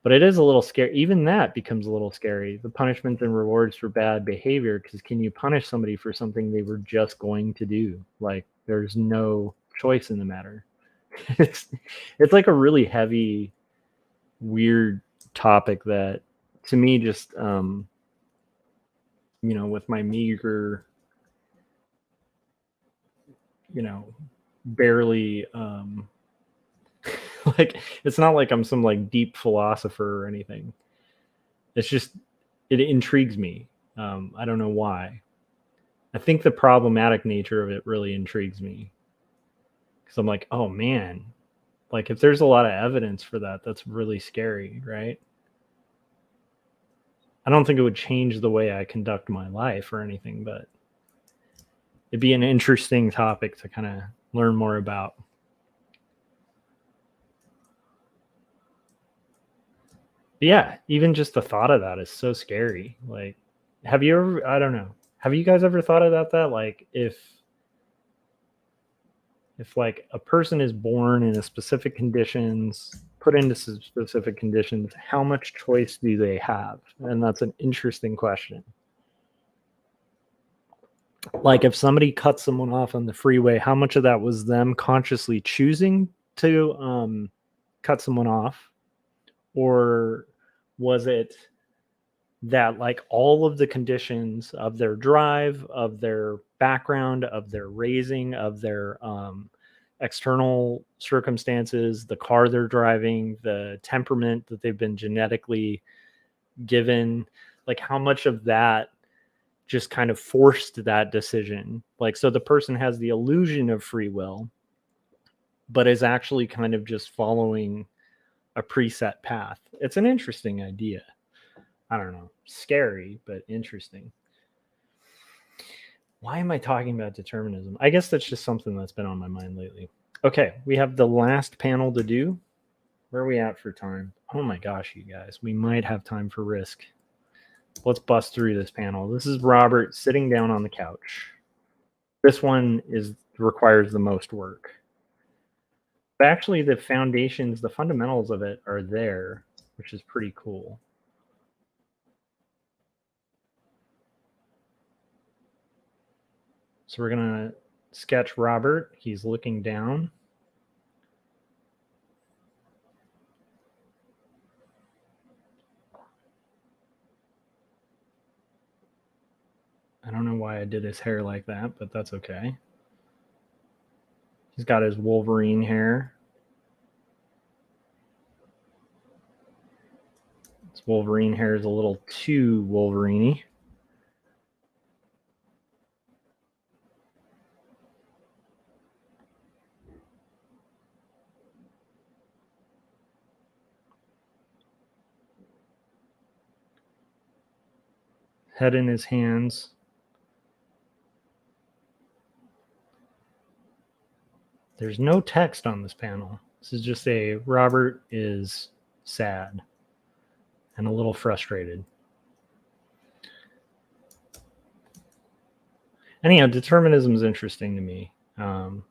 But it is a little scary. Even that becomes a little scary. The punishments and rewards for bad behavior, because can you punish somebody for something they were just going to do? Like, there's no choice in the matter. it's like a really heavy, weird topic that, to me, just with my meager, barely like, it's not like I'm some like deep philosopher or anything. It's just, it intrigues me. I don't know why. I think the problematic nature of it really intrigues me, because I'm like, oh man, like if there's a lot of evidence for that, that's really scary, right? I don't think it would change the way I conduct my life or anything, but it'd be an interesting topic to kind of learn more about. But yeah, even just the thought of that is so scary. Like, have you ever, I don't know, have you guys ever thought about that? Like, if like a person is born in a specific conditions, put into specific conditions, how much choice do they have? And that's an interesting question. Like, if somebody cut someone off on the freeway, how much of that was them consciously choosing to cut someone off? Or was it that like all of the conditions of their drive, of their background, of their raising, of their external circumstances, the car they're driving, the temperament that they've been genetically given, like how much of that just kind of forced that decision? Like, so the person has the illusion of free will, but is actually kind of just following a preset path. It's an interesting idea. I don't know, scary, but interesting. Why am I talking about determinism? I guess that's just something that's been on my mind lately. Okay, we have the last panel to do. Where are we at for time? Oh my gosh, you guys, we might have time for risk. Let's bust through this panel. This is Robert sitting down on the couch. This one requires the most work. But actually, the foundations, the fundamentals of it are there, which is pretty cool. So we're going to sketch Robert. He's looking down. I don't know why I did his hair like that, but that's okay. He's got his Wolverine hair. His Wolverine hair is a little too Wolverine-y. head in his hands. There's no text on this panel. This is just a Robert is sad and a little frustrated. Anyhow, determinism is interesting to me. And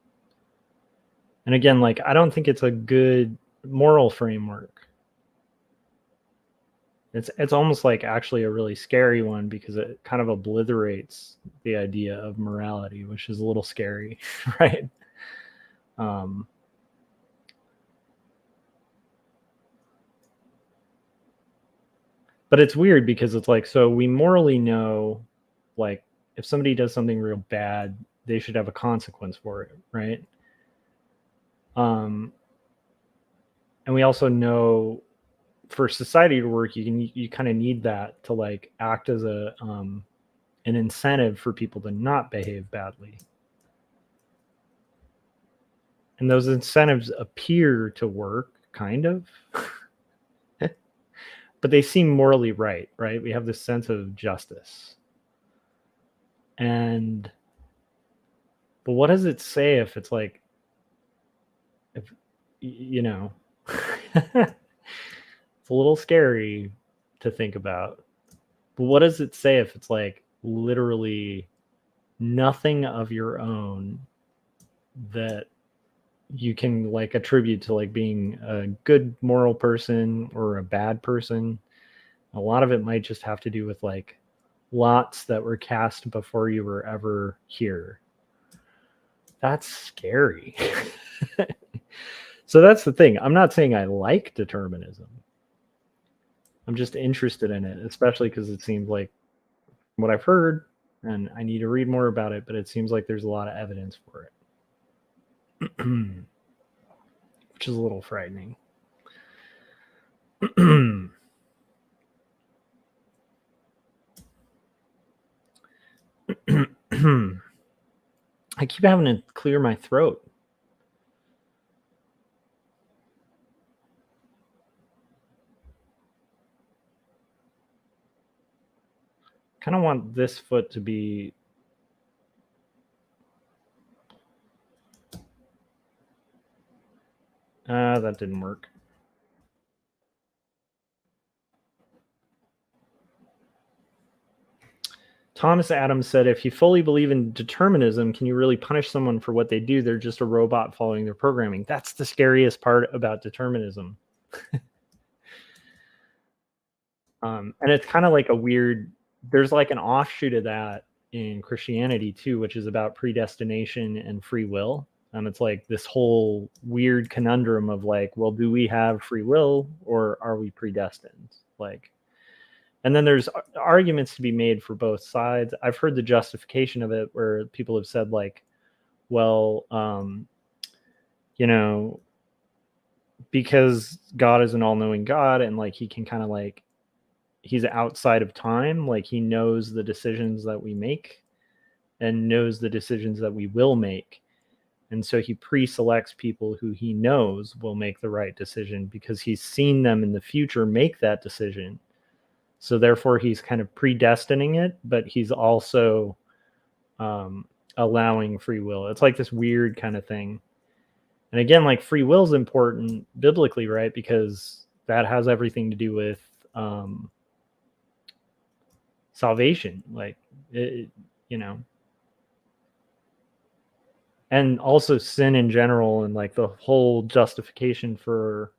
again, like, I don't think it's a good moral framework. It's almost like actually a really scary one because it kind of obliterates the idea of morality, which is a little scary, right? But it's weird because it's like, so we morally know, like, if somebody does something real bad, they should have a consequence for it, right? And we also know for society to work, you kind of need that to like act as a an incentive for people to not behave badly. And those incentives appear to work, kind of. But they seem morally right? We have this sense of justice. But what does it say if it's like, if, you know, it's a little scary to think about. But what does it say if it's like literally nothing of your own that you can like attribute to like being a good moral person or a bad person? A lot of it might just have to do with like lots that were cast before you were ever here. That's scary. So that's the thing. I'm not saying I like determinism. I'm just interested in it, especially because it seems like what I've heard, and I need to read more about it, but it seems like there's a lot of evidence for it, which is a little frightening. I keep having to clear my throat. Kind of want this foot to be that didn't work. Thomas Adams said, if you fully believe in determinism, can you really punish someone for what they do? They're just a robot following their programming. That's the scariest part about determinism. And it's kind of like a weird, there's like an offshoot of that in Christianity too, which is about predestination and free will. And it's like this whole weird conundrum of like, well, do we have free will or are we predestined? Like, and then there's arguments to be made for both sides. I've heard the justification of it where people have said like, well, you know, because God is an all-knowing God and like he can kind of like, he's outside of time, like he knows the decisions that we make and knows the decisions that we will make. And so he pre-selects people who he knows will make the right decision because he's seen them in the future make that decision. So therefore he's kind of predestining it, but he's also allowing free will. It's like this weird kind of thing. And again, like free will is important biblically, right? Because that has everything to do with salvation, like it, you know, and also sin in general, and like the whole justification for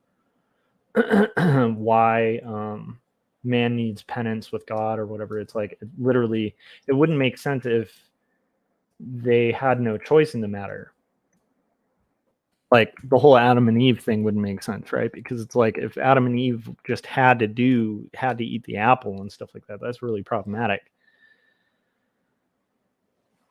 why man needs penance with God or whatever. It's like literally, it wouldn't make sense if they had no choice in the matter. Like the whole Adam and Eve thing wouldn't make sense, right? Because it's like if Adam and Eve just had to eat the apple and stuff like that, that's really problematic.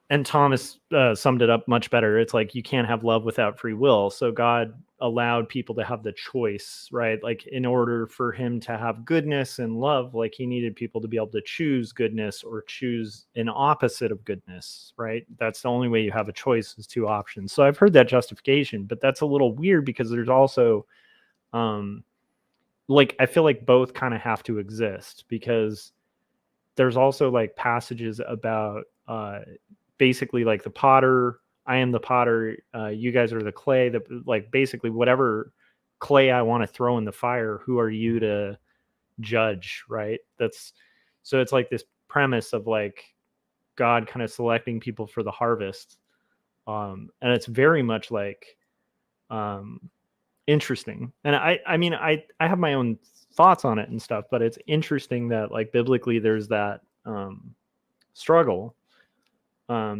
And Thomas summed it up much better. It's like you can't have love without free will. So God allowed people to have the choice, right? Like in order for him to have goodness and love, like he needed people to be able to choose goodness or choose an opposite of goodness, right? That's the only way you have a choice is two options. So I've heard that justification, but that's a little weird because there's also like I feel like both kind of have to exist because there's also like passages about basically like the potter, I am the potter, you guys are the clay, that like basically whatever clay I want to throw in the fire, who are you to judge, right? That's so it's like this premise of like God kind of selecting people for the harvest. And it's very much like interesting. And I mean, I have my own thoughts on it and stuff, but it's interesting that like biblically there's that struggle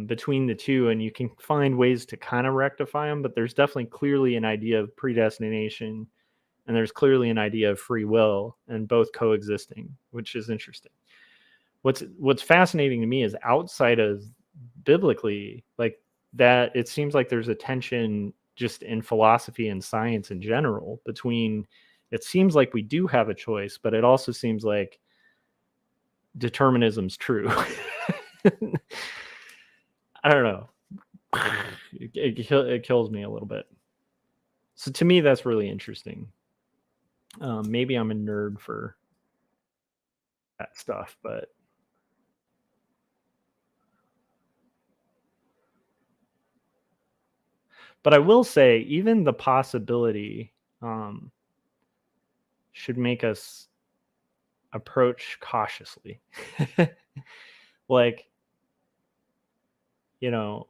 between the two, and you can find ways to kind of rectify them, but there's definitely clearly an idea of predestination and there's clearly an idea of free will, and both coexisting, which is interesting. What's fascinating to me is outside of biblically, like that it seems like there's a tension just in philosophy and science in general between, it seems like we do have a choice, but it also seems like determinism's true. I don't know. It kills me a little bit. So to me, that's really interesting. Maybe I'm a nerd for that stuff, but I will say even the possibility should make us approach cautiously. Like, you know,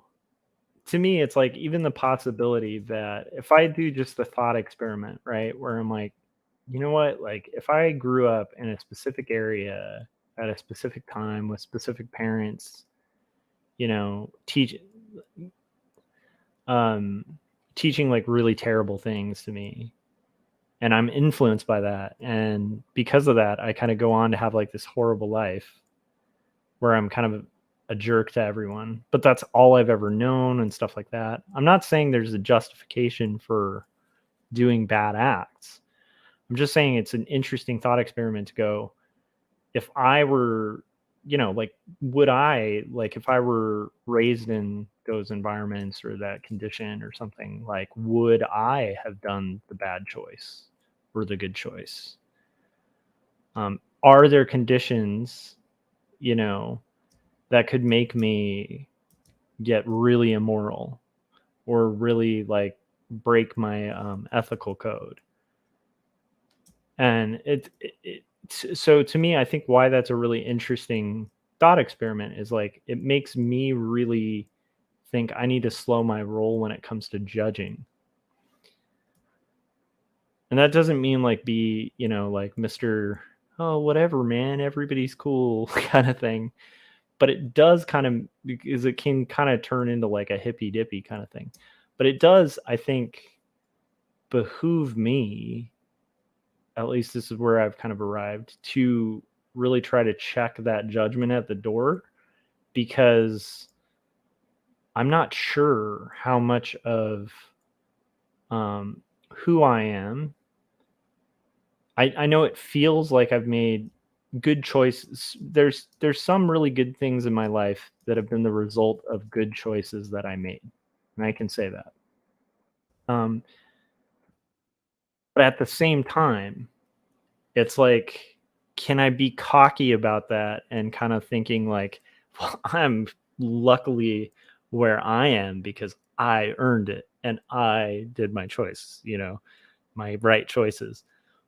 to me, it's like even the possibility that if I do just the thought experiment, right, where I'm like, you know what, like if I grew up in a specific area at a specific time with specific parents, you know, teaching like really terrible things to me, and I'm influenced by that, and because of that I kind of go on to have like this horrible life where I'm kind of a jerk to everyone, but that's all I've ever known and stuff like that. I'm not saying there's a justification for doing bad acts. I'm just saying it's an interesting thought experiment to go, if I were, you know, like, would I, like, if I were raised in those environments or that condition or something, like, would I have done the bad choice or the good choice? Are there conditions, you know, that could make me get really immoral or really like break my ethical code? And so to me, I think why that's a really interesting thought experiment is like it makes me really think I need to slow my roll when it comes to judging. And that doesn't mean like be, you know, like Mr. Oh, whatever, man, everybody's cool kind of thing. But it does kind of, because it can kind of turn into like a hippy dippy kind of thing. But it does, I think, behoove me, at least this is where I've kind of arrived, to really try to check that judgment at the door, because I'm not sure how much of who I am. I know it feels like I've made good choices. There's some really good things in my life that have been the result of good choices that I made, and I can say that. Um, but at the same time, it's like, can I be cocky about that and kind of thinking like, well, I'm luckily where I am because I earned it and I did my choice, you know, my right choices.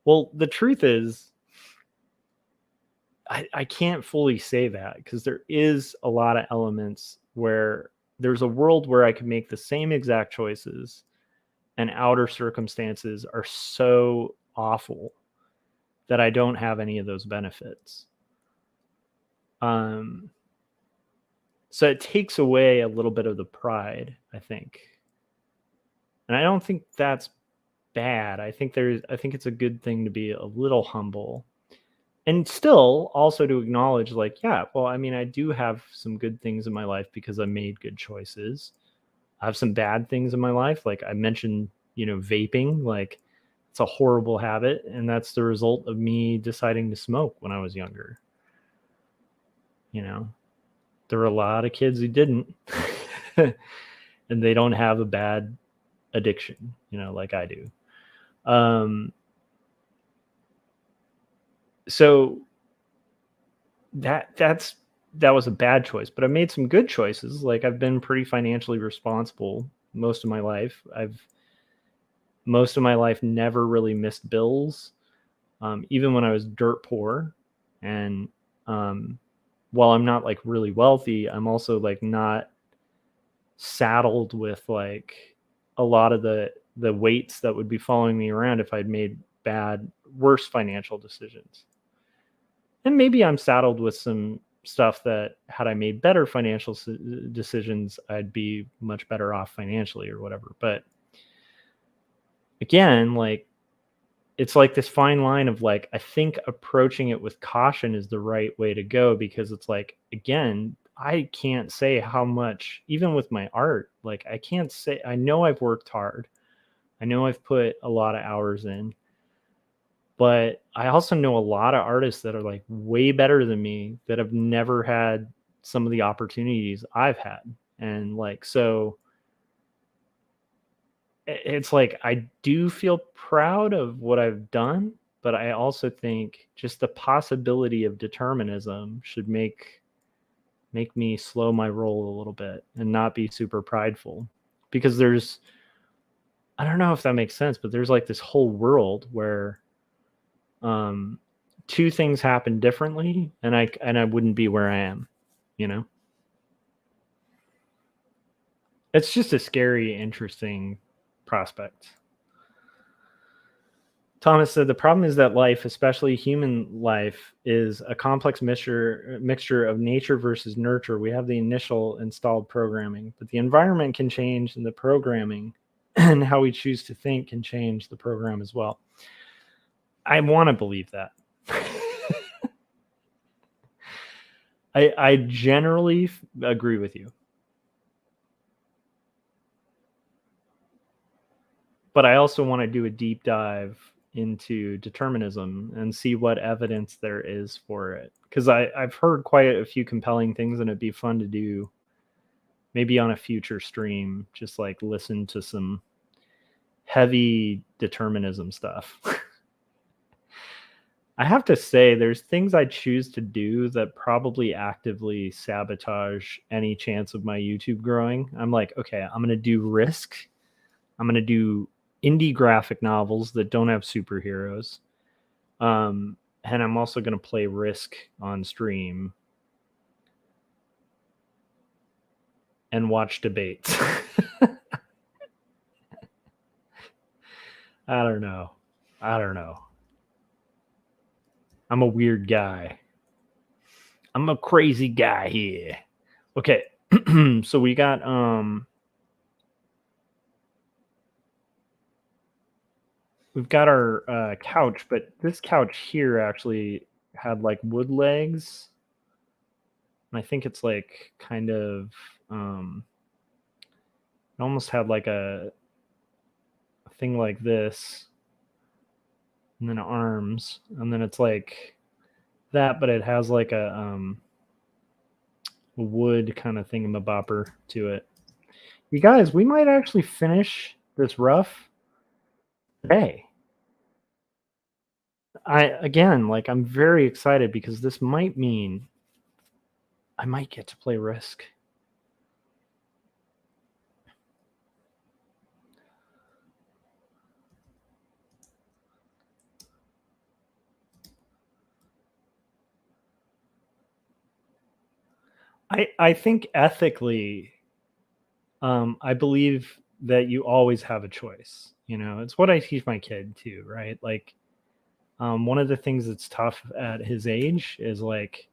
Well, the truth is, I can't fully say that, because there is a lot of elements where there's a world where I could make the same exact choices and outer circumstances are so awful that I don't have any of those benefits. So it takes away a little bit of the pride, I think. And I don't think that's bad. I think it's a good thing to be a little humble. And still also to acknowledge like, yeah, well, I mean, I do have some good things in my life because I made good choices. I have some bad things in my life. Like I mentioned, you know, vaping, like it's a horrible habit. And that's the result of me deciding to smoke when I was younger. You know, there were a lot of kids who didn't, and they don't have a bad addiction, you know, like I do. So that was a bad choice, but I made some good choices. Like I've been pretty financially responsible most of my life. Most of my life never really missed bills, even when I was dirt poor. And while I'm not like really wealthy, I'm also like not saddled with like a lot of the weights that would be following me around if I'd made worse financial decisions. And maybe I'm saddled with some stuff that had I made better financial decisions, I'd be much better off financially or whatever. But again, like it's like this fine line of like, I think approaching it with caution is the right way to go, because it's like, again, I can't say how much, even with my art, like I can't say, I know I've worked hard. I know I've put a lot of hours in, but I also know a lot of artists that are like way better than me that have never had some of the opportunities I've had. And like, so it's like, I do feel proud of what I've done, but I also think just the possibility of determinism should make me slow my roll a little bit and not be super prideful, because I don't know if that makes sense, but there's like this whole world where two things happen differently and I wouldn't be where I am, you know? It's just a scary, interesting prospect. Thomas said the problem is that life, especially human life, is a complex mixture of nature versus nurture. We have the initial installed programming, but the environment can change, and the programming and how we choose to think can change the program as well. I want to believe that. I generally agree with you. But I also want to do a deep dive into determinism and see what evidence there is for it. Because I've heard quite a few compelling things, and it'd be fun to do maybe on a future stream, just like listen to some heavy determinism stuff. I have to say, there's things I choose to do that probably actively sabotage any chance of my YouTube growing. I'm like, okay, I'm going to do Risk. I'm going to do indie graphic novels that don't have superheroes. And I'm also going to play Risk on stream and watch debates. I don't know. I'm a weird guy. I'm a crazy guy here. Okay. So we got we've got our couch, but this couch here actually had like wood legs. And I think it's like kind of it almost had like a thing like this, and then arms, and then it's like that, but it has like a wood kind of thingamabopper to it. You guys, we might actually finish this rough today. I'm very excited because this might mean I might get to play Risk. I think ethically, I believe that you always have a choice. You know, it's what I teach my kid too, right? Like, one of the things that's tough at his age is like,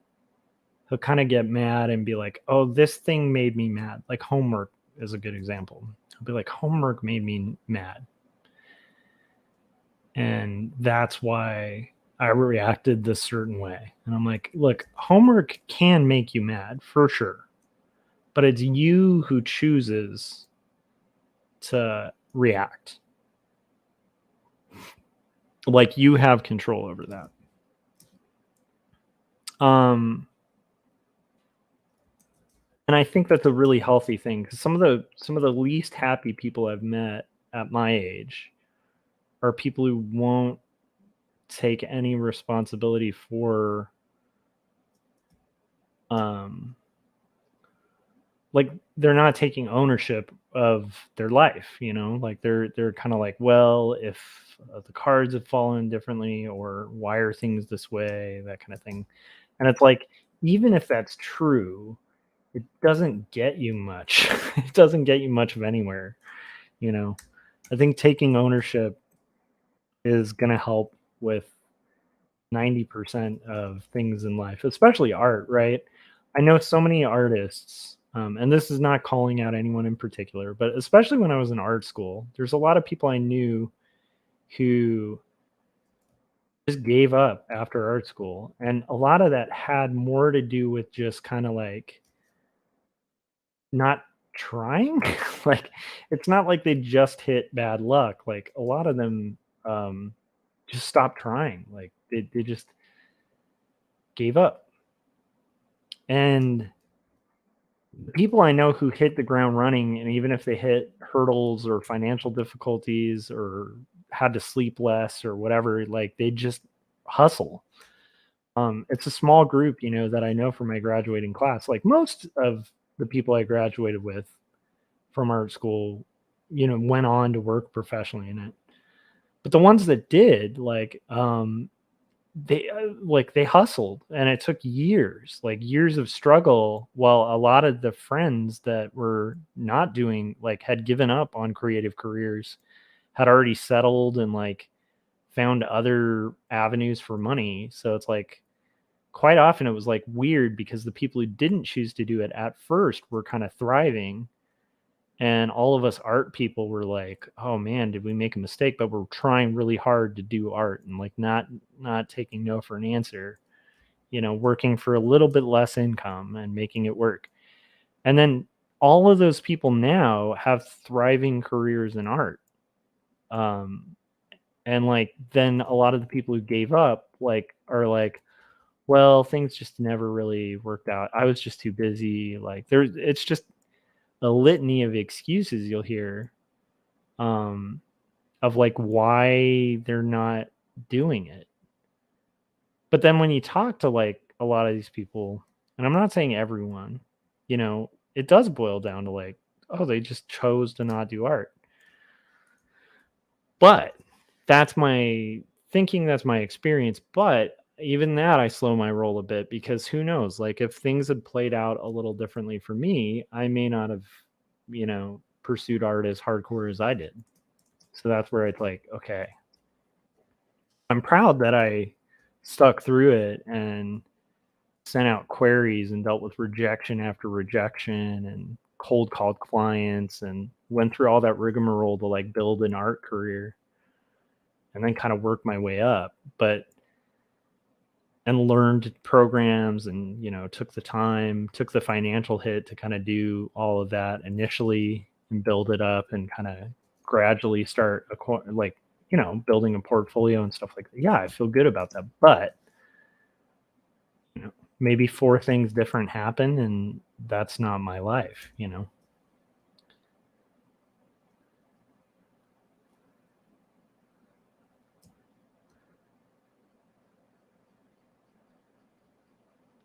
he'll kind of get mad and be like, oh, this thing made me mad. Like homework is a good example. He'll be like, homework made me mad. And that's why I reacted this certain way. And I'm like, look, homework can make you mad for sure, but it's you who chooses to react. Like, you have control over that. And I think that's a really healthy thing, because some of the least happy people I've met at my age are people who won't take any responsibility for like they're not taking ownership of their life, like they're kind of like, well, if the cards have fallen differently, or why are things this way, that kind of thing. And it's like, even if that's true, it doesn't get you much. It doesn't get you much of anywhere. I think taking ownership is going to help with 90% of things in life, especially art, right? I know so many artists, and this is not calling out anyone in particular, but especially when I was in art school, there's a lot of people I knew who just gave up after art school. And a lot of that had more to do with just kind of like not trying. Like, it's not like they just hit bad luck. Like, a lot of them just stopped trying. Like, they just gave up. And the people I know who hit the ground running, and even if they hit hurdles or financial difficulties or had to sleep less or whatever, like they just hustle. It's a small group, that I know from my graduating class. Like most of the people I graduated with from art school, went on to work professionally in it. But the ones that did, they hustled, and it took years, like years of struggle, while a lot of the friends that were not doing, like, had given up on creative careers, had already settled and like found other avenues for money. So it's like, quite often it was like weird, because the people who didn't choose to do it at first were kind of thriving, and all of us art people were like, oh man, did we make a mistake? But we're trying really hard to do art, and like not taking no for an answer, working for a little bit less income and making it work. And then all of those people now have thriving careers in art. And like, then a lot of the people who gave up, like, are like, well, things just never really worked out. I was just too busy. Like, it's just a litany of excuses you'll hear, um, of like why they're not doing it. But then when you talk to like a lot of these people, and I'm not saying everyone, it does boil down to like, oh, they just chose to not do art. But that's my thinking, that's my experience. But even that, I slow my roll a bit, because who knows? Like, if things had played out a little differently for me, I may not have, pursued art as hardcore as I did. So that's where it's like, okay, I'm proud that I stuck through it and sent out queries and dealt with rejection after rejection and cold called clients and went through all that rigmarole to like build an art career, and then kind of work my way up. But and learned programs, and took the time, took the financial hit to kind of do all of that initially and build it up, and kind of gradually start like building a portfolio and stuff like that. Yeah, I feel good about that. But maybe four things different happen, and that's not my life.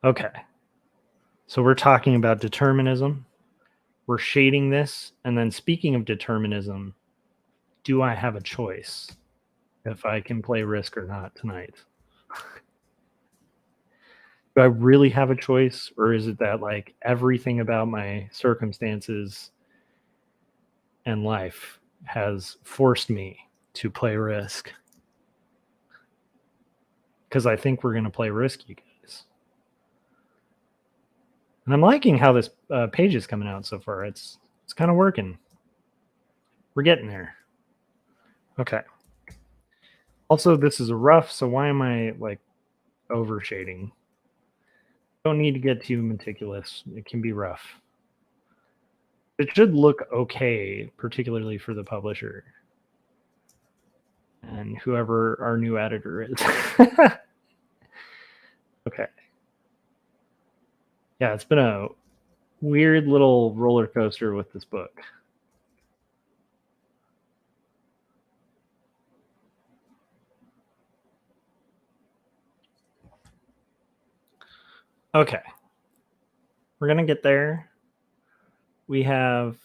Okay, so we're talking about determinism, we're shading this, and then speaking of determinism, do I have a choice if I can play Risk or not tonight? Do I really have a choice, or is it that like everything about my circumstances and life has forced me to play Risk? Because I think we're going to play Risk, you guys. And I'm liking how this page is coming out so far. It's kind of working. We're getting there. Okay. Also, this is a rough, so why am I like over shading? Don't need to get too meticulous. It can be rough. It should look okay, particularly for the publisher and whoever our new editor is. Okay. Yeah, it's been a weird little roller coaster with this book. Okay. We're going to get there. We have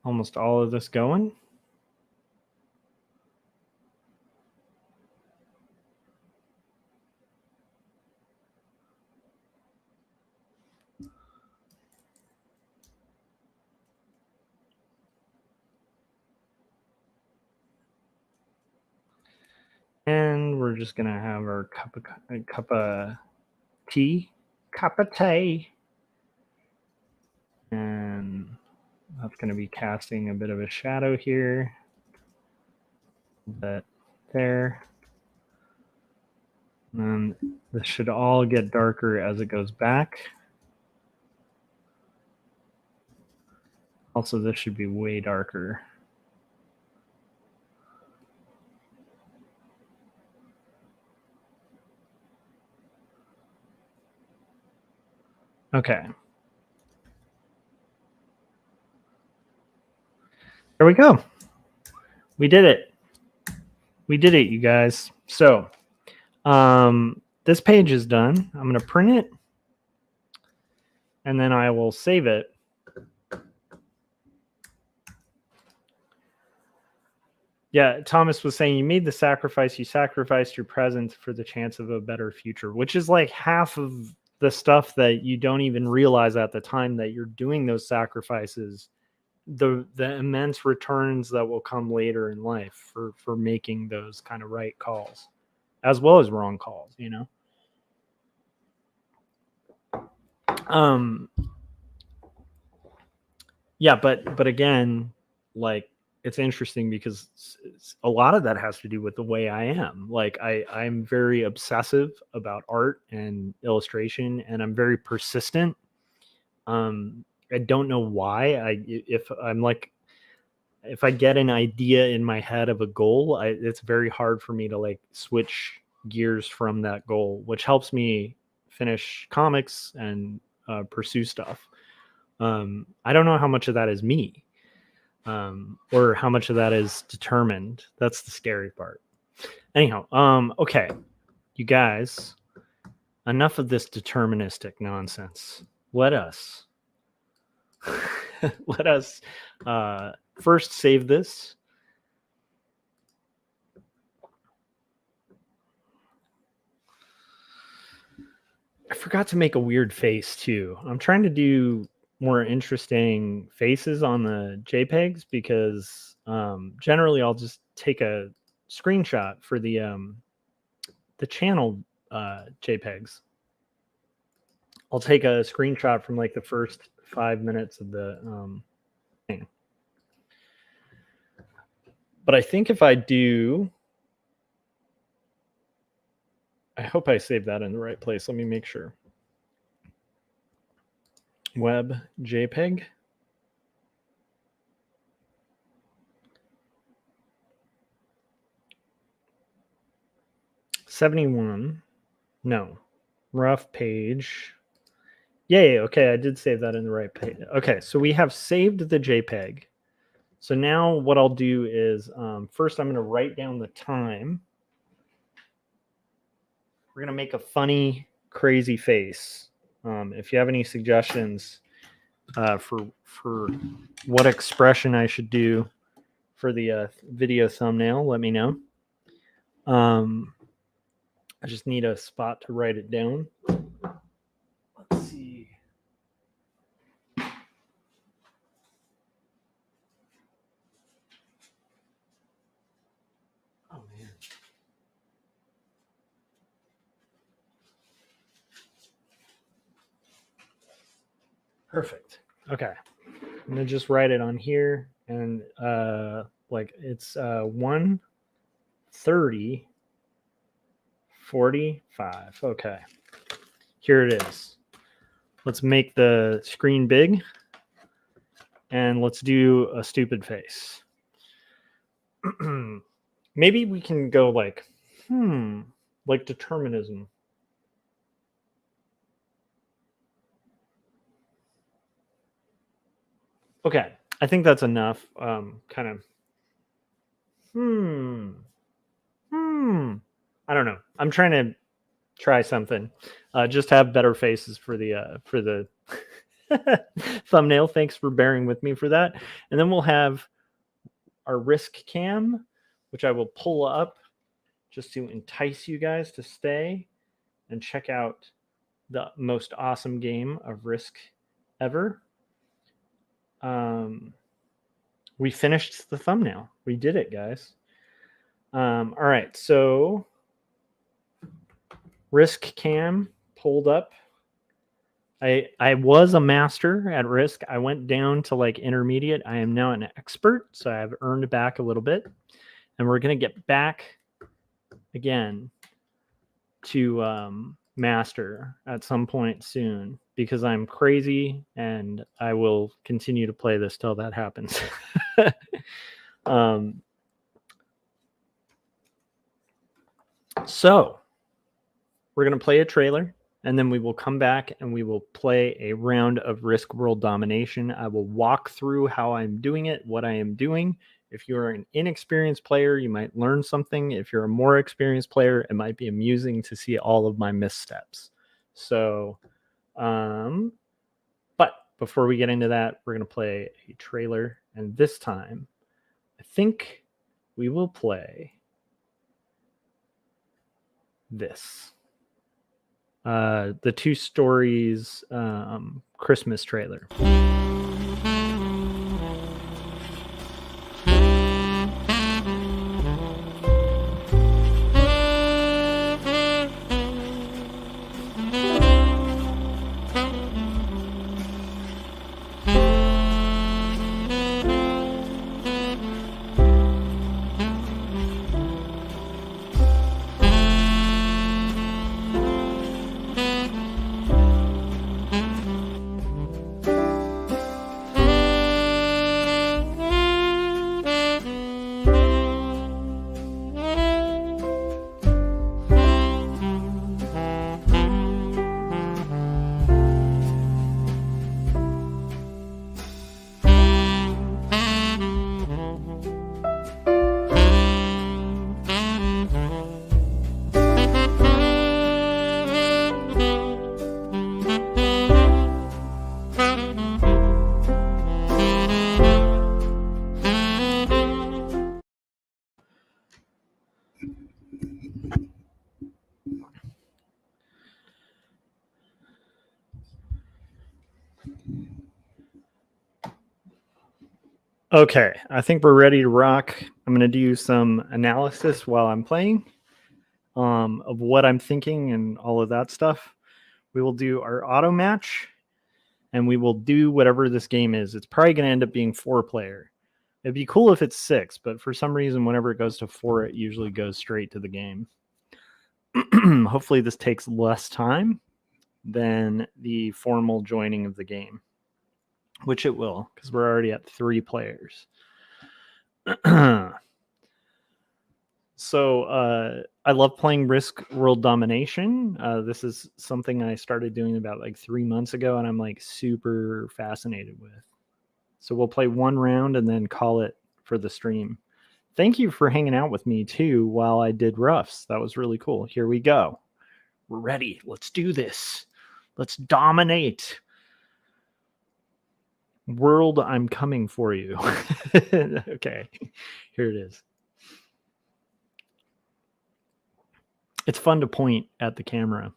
almost all of this going. And we're just going to have our cup of tea. Cup of tea. And that's going to be casting a bit of a shadow here. But there. And this should all get darker as it goes back. Also, this should be way darker. Okay. There we go. We did it. We did it, you guys. So, this page is done. I'm going to print it, and then I will save it. Yeah, Thomas was saying you made the sacrifice. You sacrificed your present for the chance of a better future, which is like half of the stuff that you don't even realize at the time that you're doing those sacrifices. The immense returns that will come later in life for making those kind of right calls, as well as wrong calls, you know. Yeah, but again, like, it's interesting because a lot of that has to do with the way I am. Like I'm very obsessive about art and illustration, and I'm very persistent. I don't know why. If I get an idea in my head of a goal, it's very hard for me to like switch gears from that goal, which helps me finish comics and pursue stuff. I don't know how much of that is me, or how much of that is determined. That's the scary part. Anyhow, okay, you guys, enough of this deterministic nonsense. Let us first save this. I forgot to make a weird face too. I'm trying to do more interesting faces on the JPEGs because generally I'll just take a screenshot for the channel JPEGs. I'll take a screenshot from like the first 5 minutes of the thing. But I think if I do, I hope I saved that in the right place. Let me make sure. Web JPEG. $71. No. Rough page. Yay. Okay, I did save that in the right page. Okay, so we have saved the JPEG. So now what I'll do is first I'm going to write down the time. We're going to make a funny, crazy face. If you have any suggestions for what expression I should do for the video thumbnail, let me know. I just need a spot to write it down. Let's see. Oh, man. Perfect. Okay. I'm going to just write it on here. And like it's 1:30. 45. Okay. Here it is. Let's make the screen big. And let's do a stupid face. Maybe we can go like determinism. Okay. I think that's enough. Kind of. I don't know. I'm trying to try something. Just have better faces for the thumbnail. Thanks for bearing with me for that. And then we'll have our risk cam, which I will pull up just to entice you guys to stay and check out the most awesome game of Risk ever. We finished the thumbnail. We did it, guys. All right, so Risk cam pulled up. I was a master at Risk. I went down to like intermediate. I am now an expert, so I've earned back a little bit. And we're going to get back again to master at some point soon because I'm crazy and I will continue to play this till that happens. So we're going to play a trailer and then we will come back and we will play a round of Risk World Domination. I will walk through how I'm doing it, what I am doing. If you're an inexperienced player, you might learn something. If you're a more experienced player, it might be amusing to see all of my missteps. So, but before we get into that, we're going to play a trailer. And this time, I think we will play this. The Two Stories Christmas trailer. Okay, I think we're ready to rock. I'm going to do some analysis while I'm playing of what I'm thinking and all of that stuff. We will do our auto match and we will do whatever this game is. It's probably going to end up being 4-player. It'd be cool if it's 6, but for some reason, whenever it goes to 4, it usually goes straight to the game. Hopefully this takes less time than the formal joining of the game, which it will, because we're already at 3 players. So I love playing Risk World Domination. This is something I started doing about like 3 months ago, and I'm like super fascinated with. So we'll play 1 round and then call it for the stream. Thank you for hanging out with me too while I did roughs. That was really cool. Here we go. We're ready. Let's do this. Let's dominate. World, I'm coming for you. Okay, here it is. It's fun to point at the camera.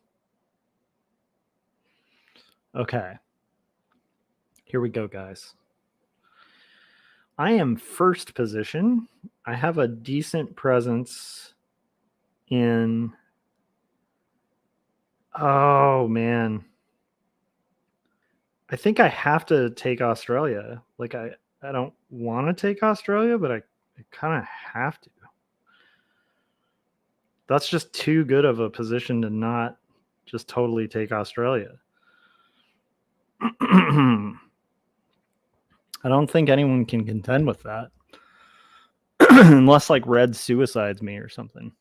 Okay. Here we go, guys. I am first position. I have a decent presence in... Oh, man. I think I have to take Australia. Like, I don't want to take Australia, but I kind of have to. That's just too good of a position to not just totally take Australia. I don't think anyone can contend with that. Unless like Red suicides me or something.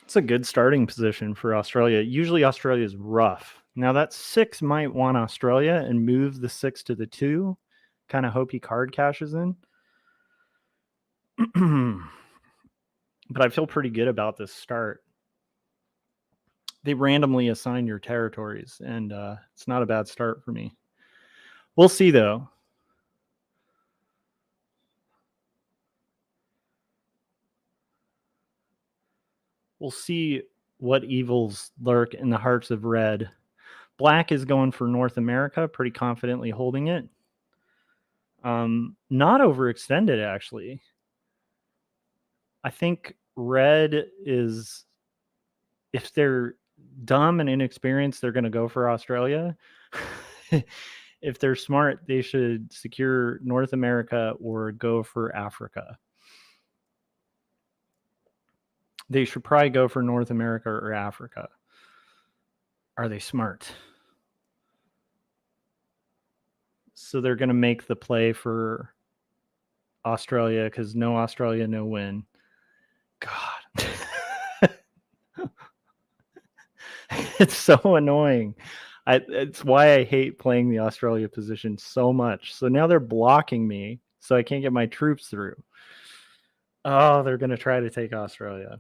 It's a good starting position for Australia. Usually Australia is rough. Now that 6 might want Australia and move the 6 to the 2. Kind of hope he card cashes in. But I feel pretty good about this start. They randomly assign your territories, and it's not a bad start for me. We'll see, though. We'll see what evils lurk in the hearts of red. Black is going for North America, pretty confidently holding it. Not overextended, actually. I think red is, if they're dumb and inexperienced, they're going to go for Australia. If they're smart, they should secure North America or go for Africa. They should probably go for North America or Africa. Are they smart? So they're going to make the play for Australia because no Australia, no win. God. It's so annoying. It's why I hate playing the Australia position so much. So now they're blocking me, so I can't get my troops through. Oh, they're going to try to take Australia.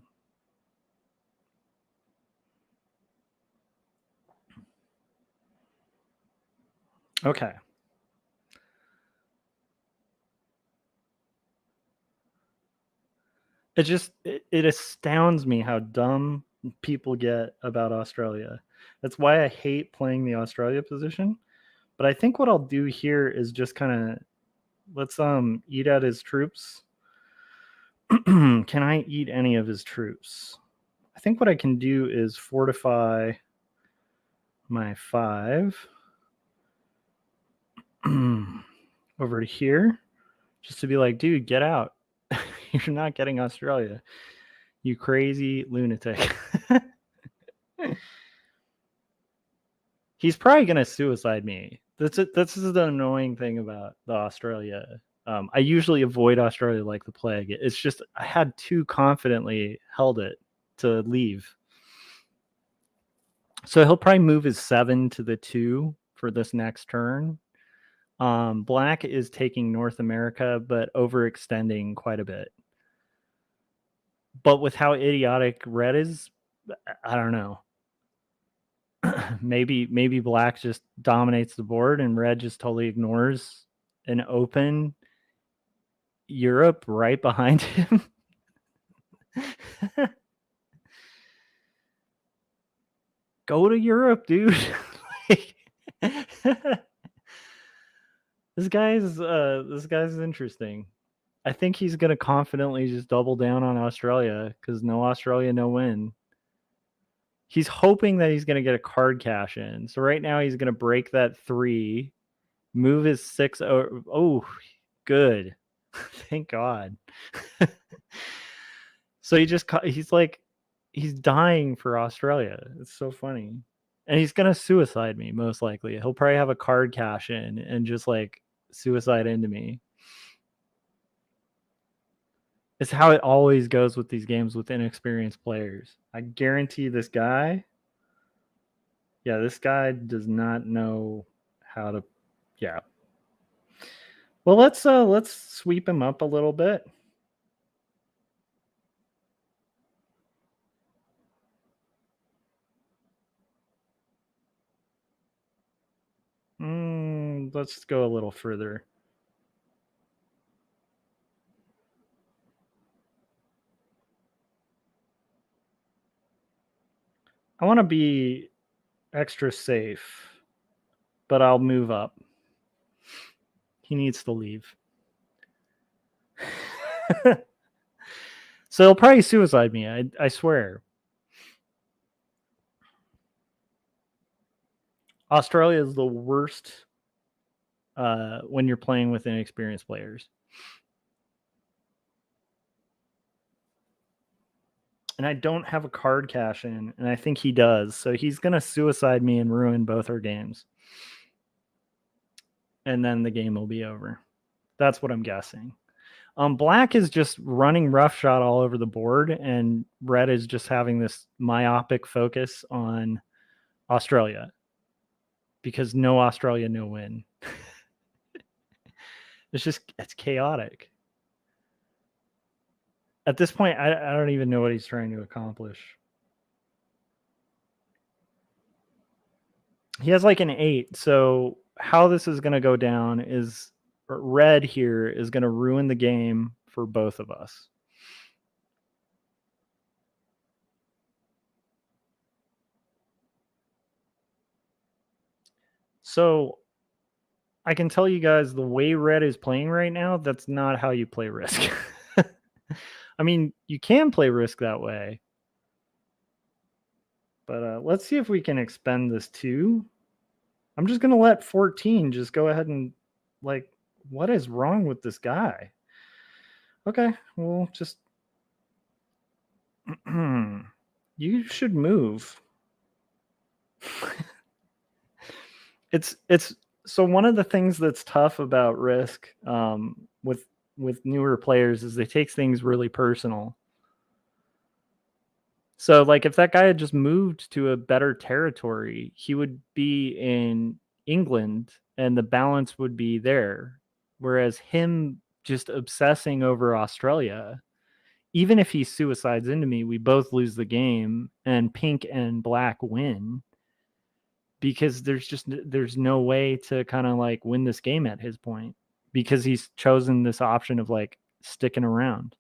Okay. It astounds me how dumb people get about Australia. That's why I hate playing the Australia position. But I think what I'll do here is just kind of let's eat at his troops. Can I eat any of his troops? I think what I can do is fortify my 5 over to here, just to be like, dude, get out. You're not getting Australia, you crazy lunatic. He's probably gonna suicide me. This is the annoying thing about the Australia. I usually avoid Australia like the plague. It's just I had too confidently held it to leave. So he'll probably move his 7 to the 2 for this next turn. Black is taking North America, but overextending quite a bit. But with how idiotic red is, I don't know. maybe black just dominates the board and red just totally ignores an open Europe right behind him. Go to Europe, dude. This guy's interesting. I think he's gonna confidently just double down on Australia because no Australia, no win. He's hoping that he's gonna get a card cash in. So right now he's gonna break that 3, move his 6. Oh, good. Thank God. So he's dying for Australia. It's so funny. And he's gonna suicide me, most likely. He'll probably have a card cash in and just like suicide into me. It's how it always goes with these games with inexperienced players. I guarantee this guy, this guy does not know how to, yeah. Well, let's sweep him up a little bit. Let's go a little further. I want to be extra safe, but I'll move up. He needs to leave. So he'll probably suicide me, I swear. Australia is the worst when you're playing with inexperienced players. And I don't have a card cash in, and I think he does. So he's going to suicide me and ruin both our games. And then the game will be over. That's what I'm guessing. Black is just running roughshod all over the board, and red is just having this myopic focus on Australia. Because no Australia, no win. It's chaotic. At this point, I don't even know what he's trying to accomplish. He has like an 8. So how this is going to go down is red here is going to ruin the game for both of us. So I can tell you guys the way red is playing right now, that's not how you play Risk. I mean, you can play Risk that way. But let's see if we can expend this 2. I'm just going to let 14 just go ahead and, like, what is wrong with this guy? Okay, we'll just... You should move. It's so one of the things that's tough about Risk with newer players is they take things really personal. So like if that guy had just moved to a better territory, he would be in England and the balance would be there. Whereas him just obsessing over Australia, even if he suicides into me, we both lose the game and pink and black win. Because there's no way to kind of like win this game at his point because he's chosen this option of like sticking around.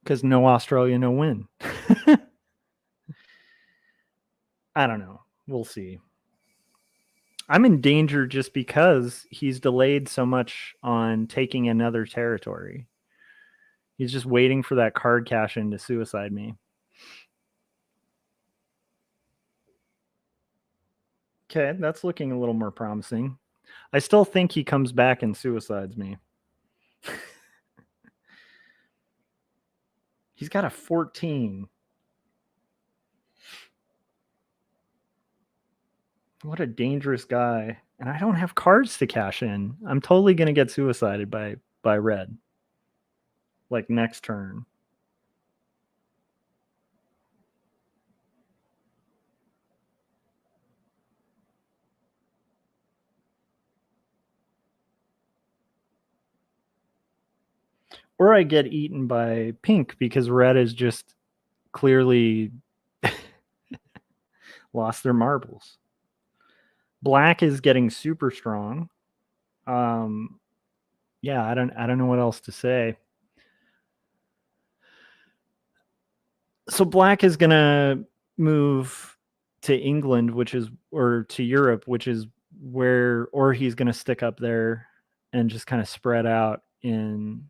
Because no Australia, no win. I don't know. We'll see. I'm in danger just because he's delayed so much on taking another territory. He's just waiting for that card cash in to suicide me. Okay, that's looking a little more promising. I still think he comes back and suicides me. He's got a 14. What a dangerous guy. And I don't have cards to cash in. I'm totally going to get suicided by red. Like next turn. Or I get eaten by pink because red is just clearly lost their marbles. Black is getting super strong. Yeah, I don't know what else to say. So black is gonna move to England, or to Europe, which is where, or he's gonna stick up there and just kind of spread out in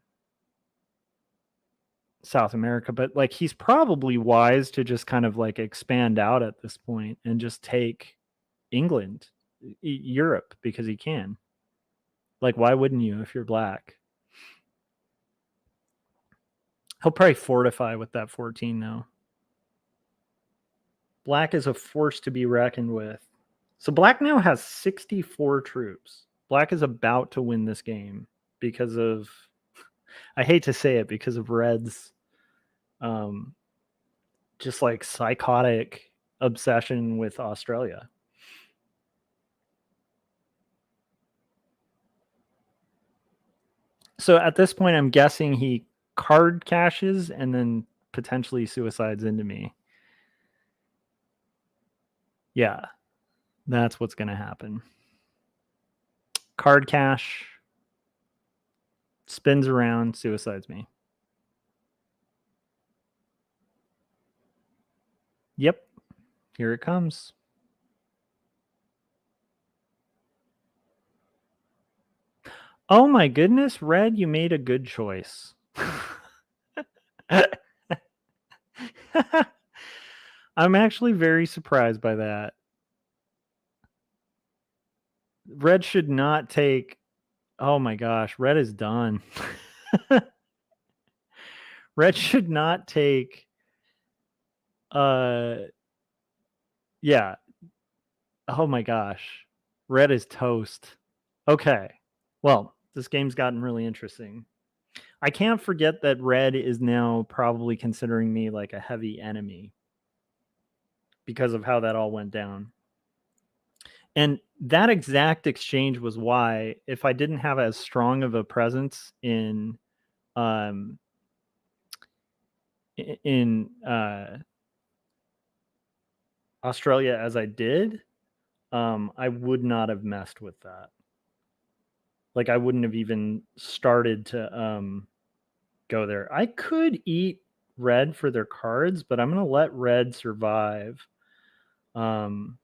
South America. But like he's probably wise to just kind of like expand out at this point and just take England, Europe, because he can. Like, why wouldn't you if you're black? He'll probably fortify with that 14 now. Black is a force to be reckoned with. So black now has 64 troops. Black is about to win this game because of, I hate to say it, because of red's just like psychotic obsession with Australia. So at this point, I'm guessing he card cashes and then potentially suicides into me. Yeah, that's what's going to happen. Card cash, spins around, suicides me. Yep, here it comes. Oh my goodness, Red, you made a good choice. I'm actually very surprised by that. Red should not take... Oh my gosh, Red is done. Red should not take... Yeah. Oh my gosh. Red is toast. Okay. Well, this game's gotten really interesting. I can't forget that red is now probably considering me like a heavy enemy because of how that all went down. And that exact exchange was why, if I didn't have as strong of a presence in Australia as I did, I would not have messed with that. Like, I wouldn't have even started to go there. I could eat red for their cards, but I'm going to let red survive. And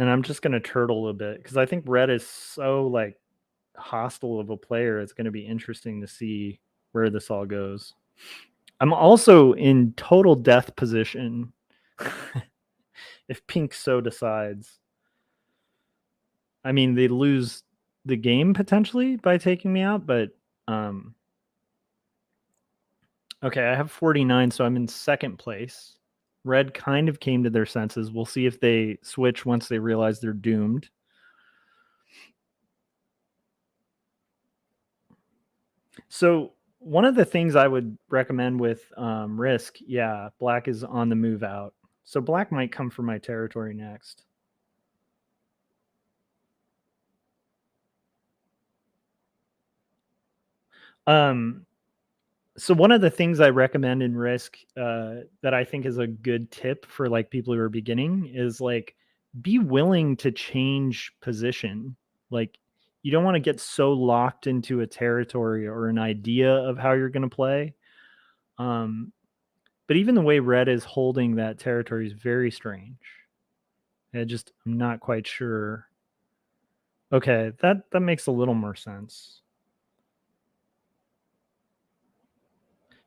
I'm just going to turtle a bit because I think red is so like hostile of a player. It's going to be interesting to see where this all goes. I'm also in total death position if pink so decides. I mean, they lose the game potentially by taking me out, but okay, I have 49, so I'm in second place. Red kind of came to their senses. We'll see if they switch once they realize they're doomed. So one of the things I would recommend with Risk, yeah, black is on the move out. So black might come for my territory next. So one of the things I recommend in Risk that I think is a good tip for like people who are beginning is like be willing to change position. Like you don't want to get so locked into a territory or an idea of how you're going to play. But even the way red is holding that territory is very strange. I'm not quite sure. Okay, that makes a little more sense.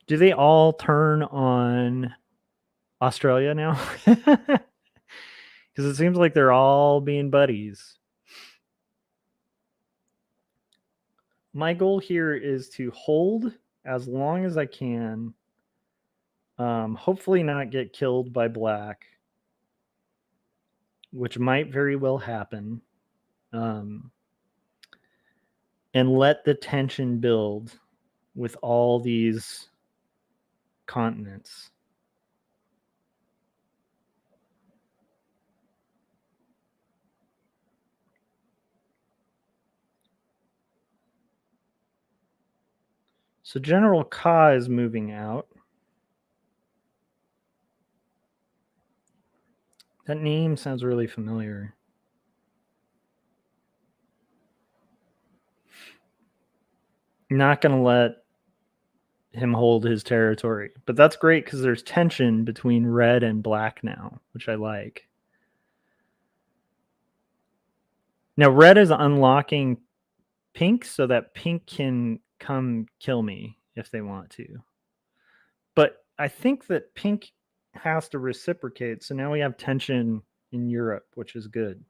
Do they all turn on Australia now? Because it seems like they're all being buddies. My goal here is to hold as long as I can. Hopefully not get killed by black, which might very well happen. And let the tension build with all these continents. So General Ka is moving out. That name sounds really familiar. Not going to let him hold his territory, but that's great because there's tension between red and black now, which I like. Now red is unlocking pink so that pink can come kill me if they want to, but I think that pink has to reciprocate, so now we have tension in Europe, which is good.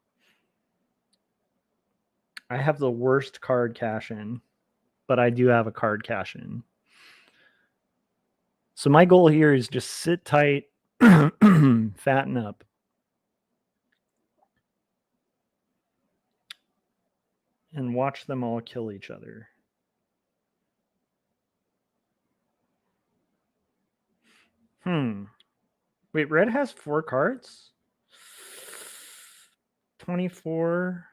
I have the worst card cash in, but I do have a card cash in. So my goal here is just sit tight, fatten up. And watch them all kill each other. Wait, red has 4 cards? 24.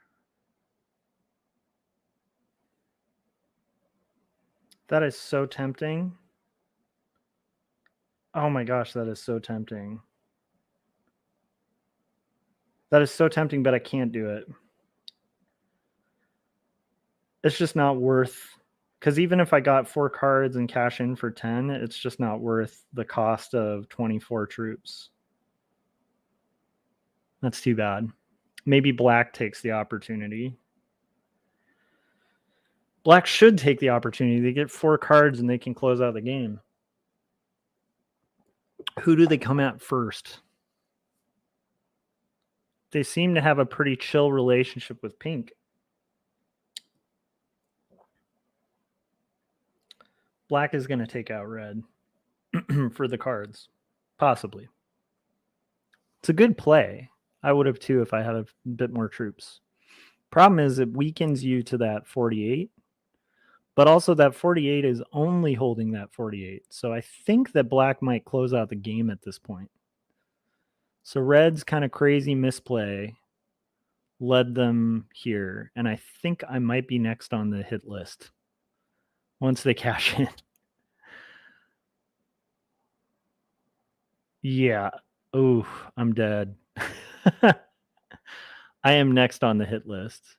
That is so tempting. Oh my gosh, that is so tempting. That is so tempting, but I can't do it. It's just not worth, because even if I got 4 cards and cash in for 10, it's just not worth the cost of 24 troops. That's too bad. Maybe black takes the opportunity. Black should take the opportunity. They get 4 cards and they can close out the game. Who do they come at first? They seem to have a pretty chill relationship with pink. Black is going to take out red for the cards. Possibly. It's a good play. I would have too if I had a bit more troops. Problem is it weakens you to that 48. But also that 48 is only holding that 48. So I think that black might close out the game at this point. So red's kind of crazy misplay led them here, and I think I might be next on the hit list once they cash in. Yeah. Oh, I'm dead. I am next on the hit list.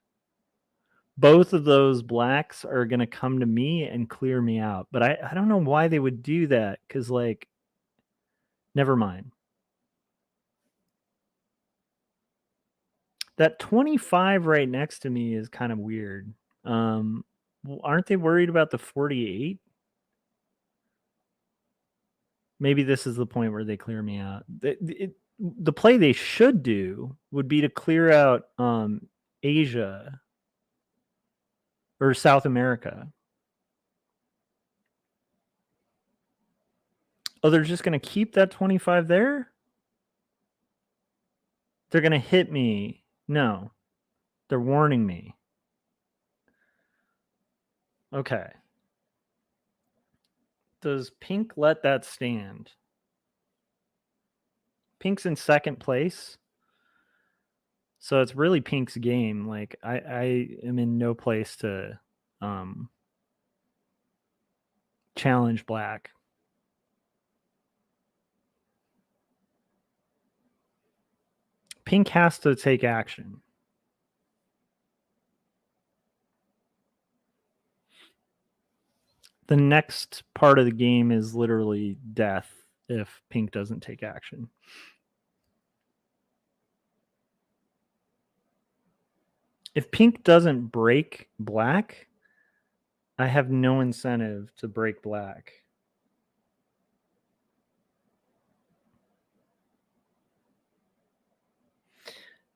Both of those blacks are going to come to me and clear me out. But I don't know why they would do that, because, like, never mind. That 25 right next to me is kind of weird. Aren't they worried about the 48? Maybe this is the point where they clear me out. The play they should do would be to clear out Asia or South America. Oh, they're just going to keep that 25 there? They're going to hit me. No. They're warning me. Okay. Does pink let that stand? Pink's in second place. So it's really pink's game. Like, I am in no place to challenge black. Pink has to take action. The next part of the game is literally death if pink doesn't take action. If pink doesn't break black, I have no incentive to break black.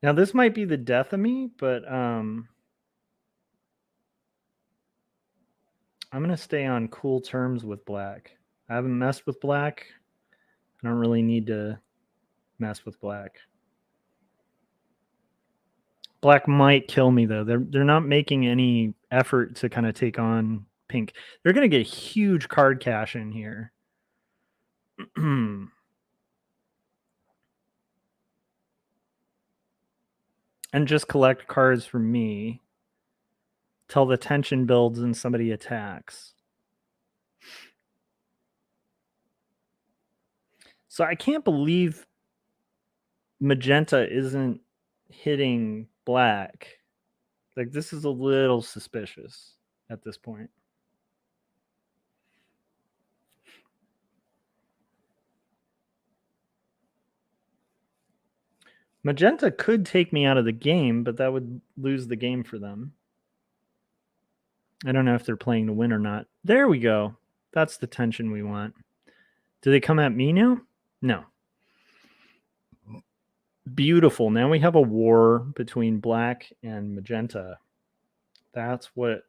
Now, this might be the death of me, but I'm going to stay on cool terms with black. I haven't messed with black. I don't really need to mess with black. Black might kill me, though. They're not making any effort to kind of take on pink. They're going to get huge card cash in here. And just collect cards from me till the tension builds and somebody attacks. So I can't believe magenta isn't hitting black. Like, this is a little suspicious at this point. Magenta could take me out of the game, but that would lose the game for them. I don't know if they're playing to win or not. There we go. That's the tension we want. Do they come at me now? No. Beautiful. Now we have a war between black and magenta. That's what,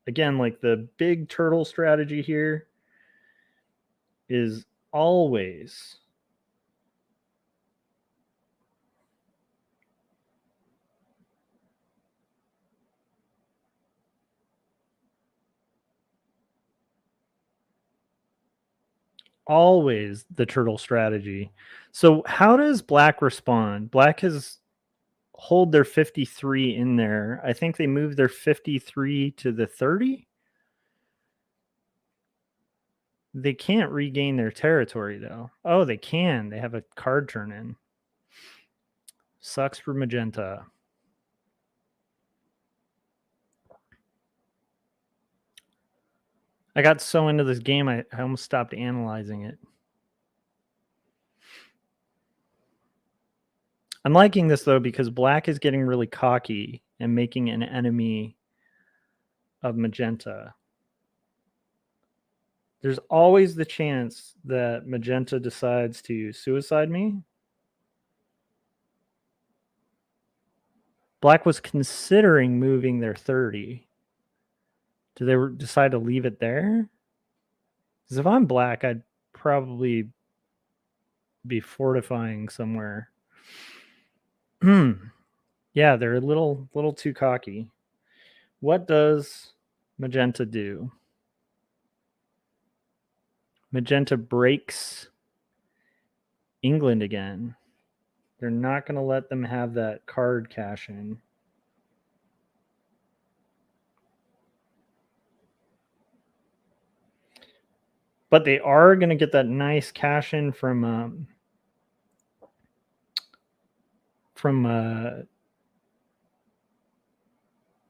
again, like, the big turtle strategy here is always the turtle strategy. So how does black respond? Black has hold their 53 in there. I think they moved their 53 to the 30. They can't regain their territory, though. Oh, they can. They have a card turn in. Sucks for magenta. I got so into this game, I almost stopped analyzing it. I'm liking this, though, because black is getting really cocky and making an enemy of magenta. There's always the chance that magenta decides to suicide me. Black was considering moving their 30. Do they decide to leave it there? Because if I'm black, I'd probably be fortifying somewhere. Yeah, they're a little too cocky. What does magenta do? Magenta breaks England again. They're not going to let them have that card cash in. But they are going to get that nice cash in from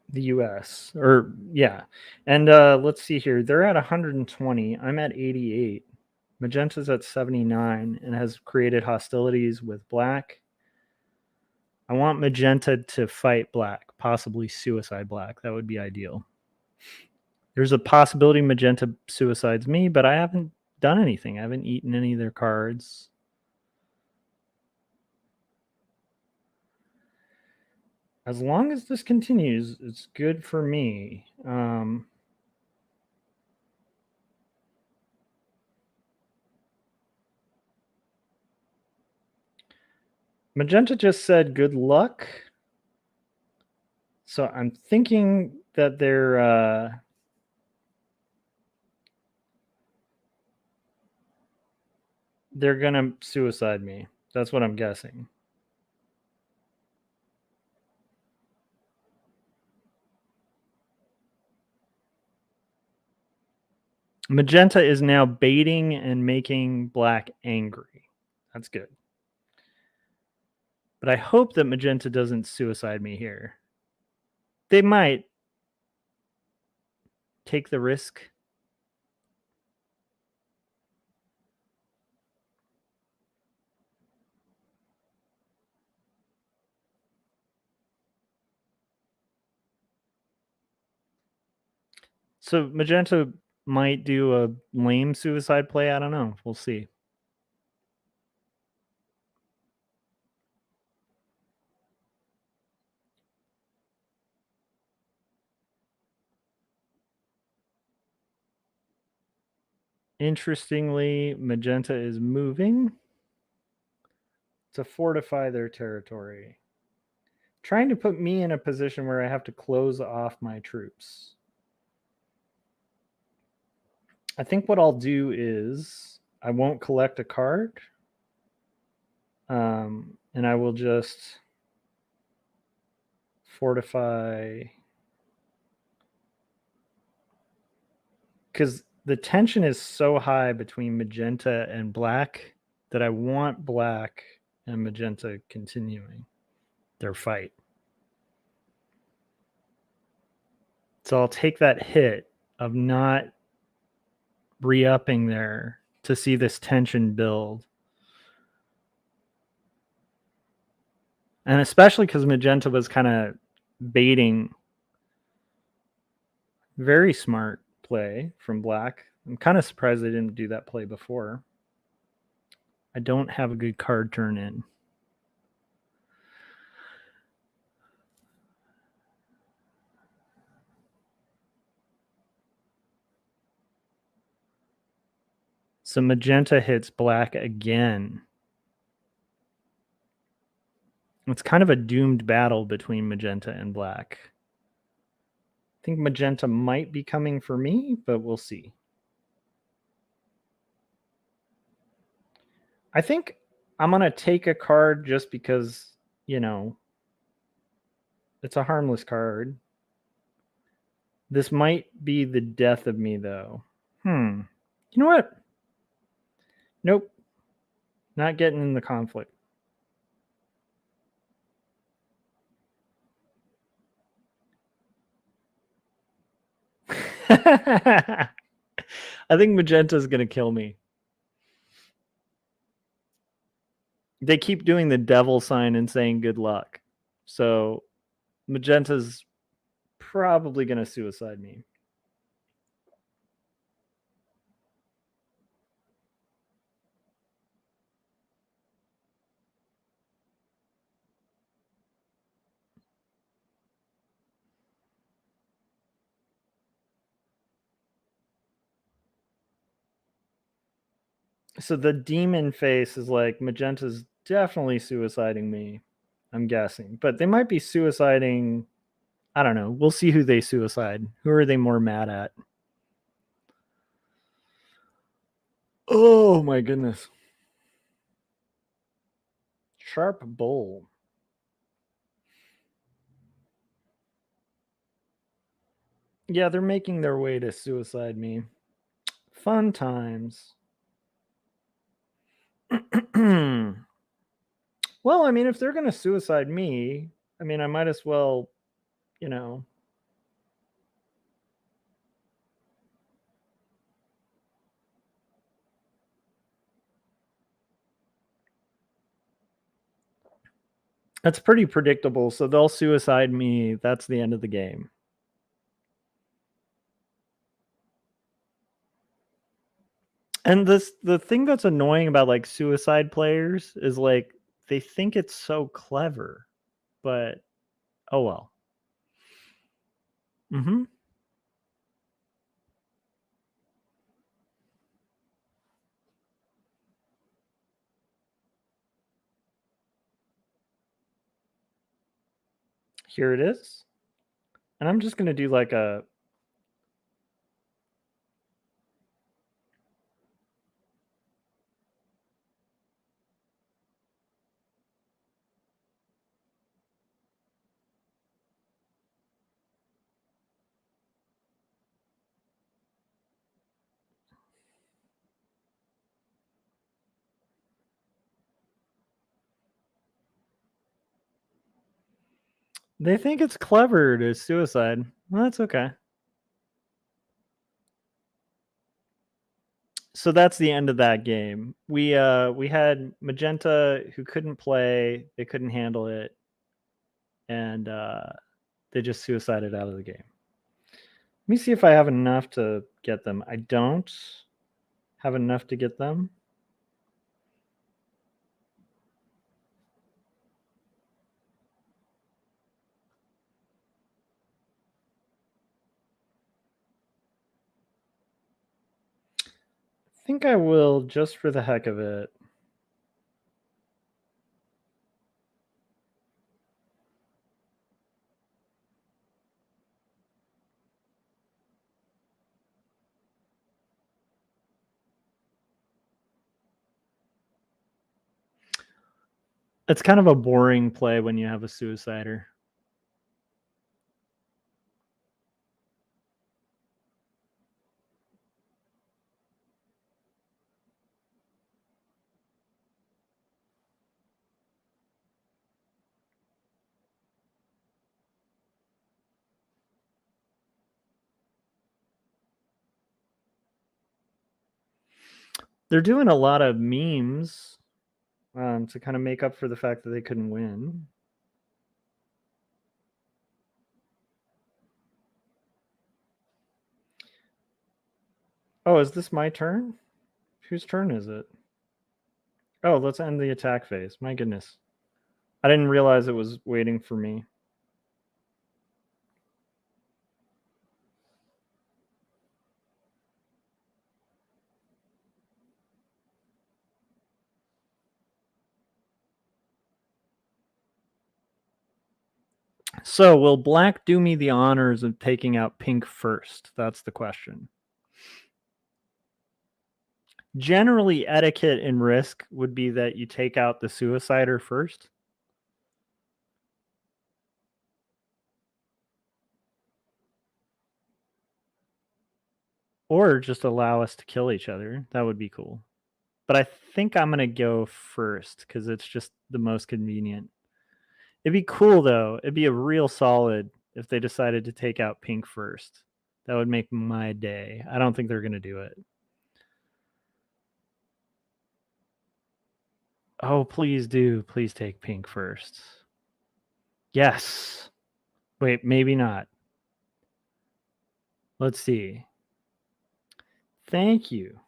the US. Or yeah. And let's see here. They're at 120. I'm at 88. Magenta's at 79 and has created hostilities with black. I want Magenta to fight black, possibly suicide black. That would be ideal. There's a possibility Magenta suicides me, but I haven't done anything. I haven't eaten any of their cards. As long as this continues, it's good for me. Magenta just said good luck. So I'm thinking that they're gonna suicide me. That's what I'm guessing. Magenta is now baiting and making black angry. That's good. But I hope that Magenta doesn't suicide me here. They might take the risk. So Magenta might do a lame suicide play. I don't know. We'll see. Interestingly, Magenta is moving to fortify their territory, trying to put me in a position where I have to close off my troops. I think what I'll do is I won't collect a card, and I will just fortify, because the tension is so high between Magenta and black that I want black and Magenta continuing their fight. So I'll take that hit of not re-upping there to see this tension build. And especially because Magenta was kind of baiting. Very smart play from black. I'm kind of surprised they didn't do that play before. I don't have a good card turn in. So Magenta hits black again. It's kind of a doomed battle between Magenta and black. I think Magenta might be coming for me, but we'll see. I think I'm going to take a card just because, you know, it's a harmless card. This might be the death of me, though. You know what? Nope. Not getting in the conflict. I think Magenta's going to kill me. They keep doing the devil sign and saying good luck. So Magenta's probably going to suicide me. So the demon face is like, Magenta's definitely suiciding me, I'm guessing. But they might be suiciding, I don't know. We'll see who they suicide. Who are they more mad at? Oh my goodness. Sharp Bull. Yeah, they're making their way to suicide me. Fun times. Well, I mean, if they're going to suicide me, I mean, I might as well, you know. That's pretty predictable. So they'll suicide me. That's the end of the game. And the thing that's annoying about like suicide players is like they think it's so clever, but oh well. Mm-hmm. Here it is. And I'm just gonna do like a they think it's clever to suicide. Well, that's okay. So that's the end of that game. We had Magenta who couldn't play, they couldn't handle it, and they just suicided out of the game. Let me see if I have enough to get them. I don't have enough to get them. I think I will just for the heck of it. It's kind of a boring play when you have a suicider. They're doing a lot of memes to kind of make up for the fact that they couldn't win. Oh, is this my turn? Whose turn is it? Oh, let's end the attack phase. My goodness. I didn't realize it was waiting for me. So, will black do me the honors of taking out pink first? That's the question. Generally, etiquette and risk would be that you take out the suicider first. Or just allow us to kill each other. That would be cool. But I think I'm going to go first because it's just the most convenient. It'd be cool, though. It'd be a real solid if they decided to take out pink first. That would make my day. I don't think they're going to do it. Oh, please do. Please take pink first. Yes. Wait, maybe not. Let's see. Thank you.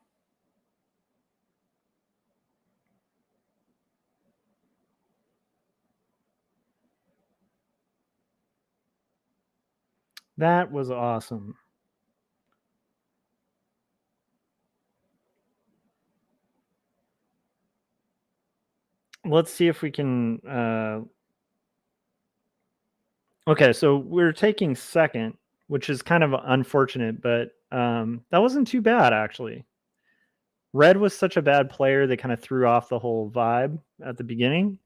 That was awesome. Let's see if we can... Okay, so we're taking second, which is kind of unfortunate, but that wasn't too bad, actually. Red was such a bad player, they kind of threw off the whole vibe at the beginning.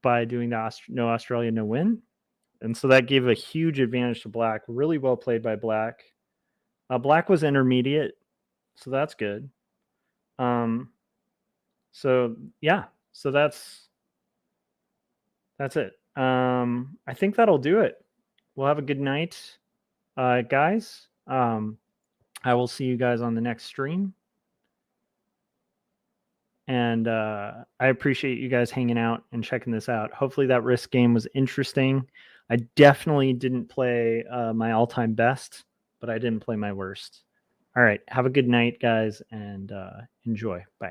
by doing the no Australia, no win. And so that gave a huge advantage to black. Really well played by black. Black was intermediate, so that's good. So yeah, so that's it. I think that'll do it. We'll have a good night, guys. I will see you guys on the next stream. And I appreciate you guys hanging out and checking this out. Hopefully that Risk game was interesting. I definitely didn't play my all-time best, but I didn't play my worst. All right. Have a good night, guys, and enjoy. Bye.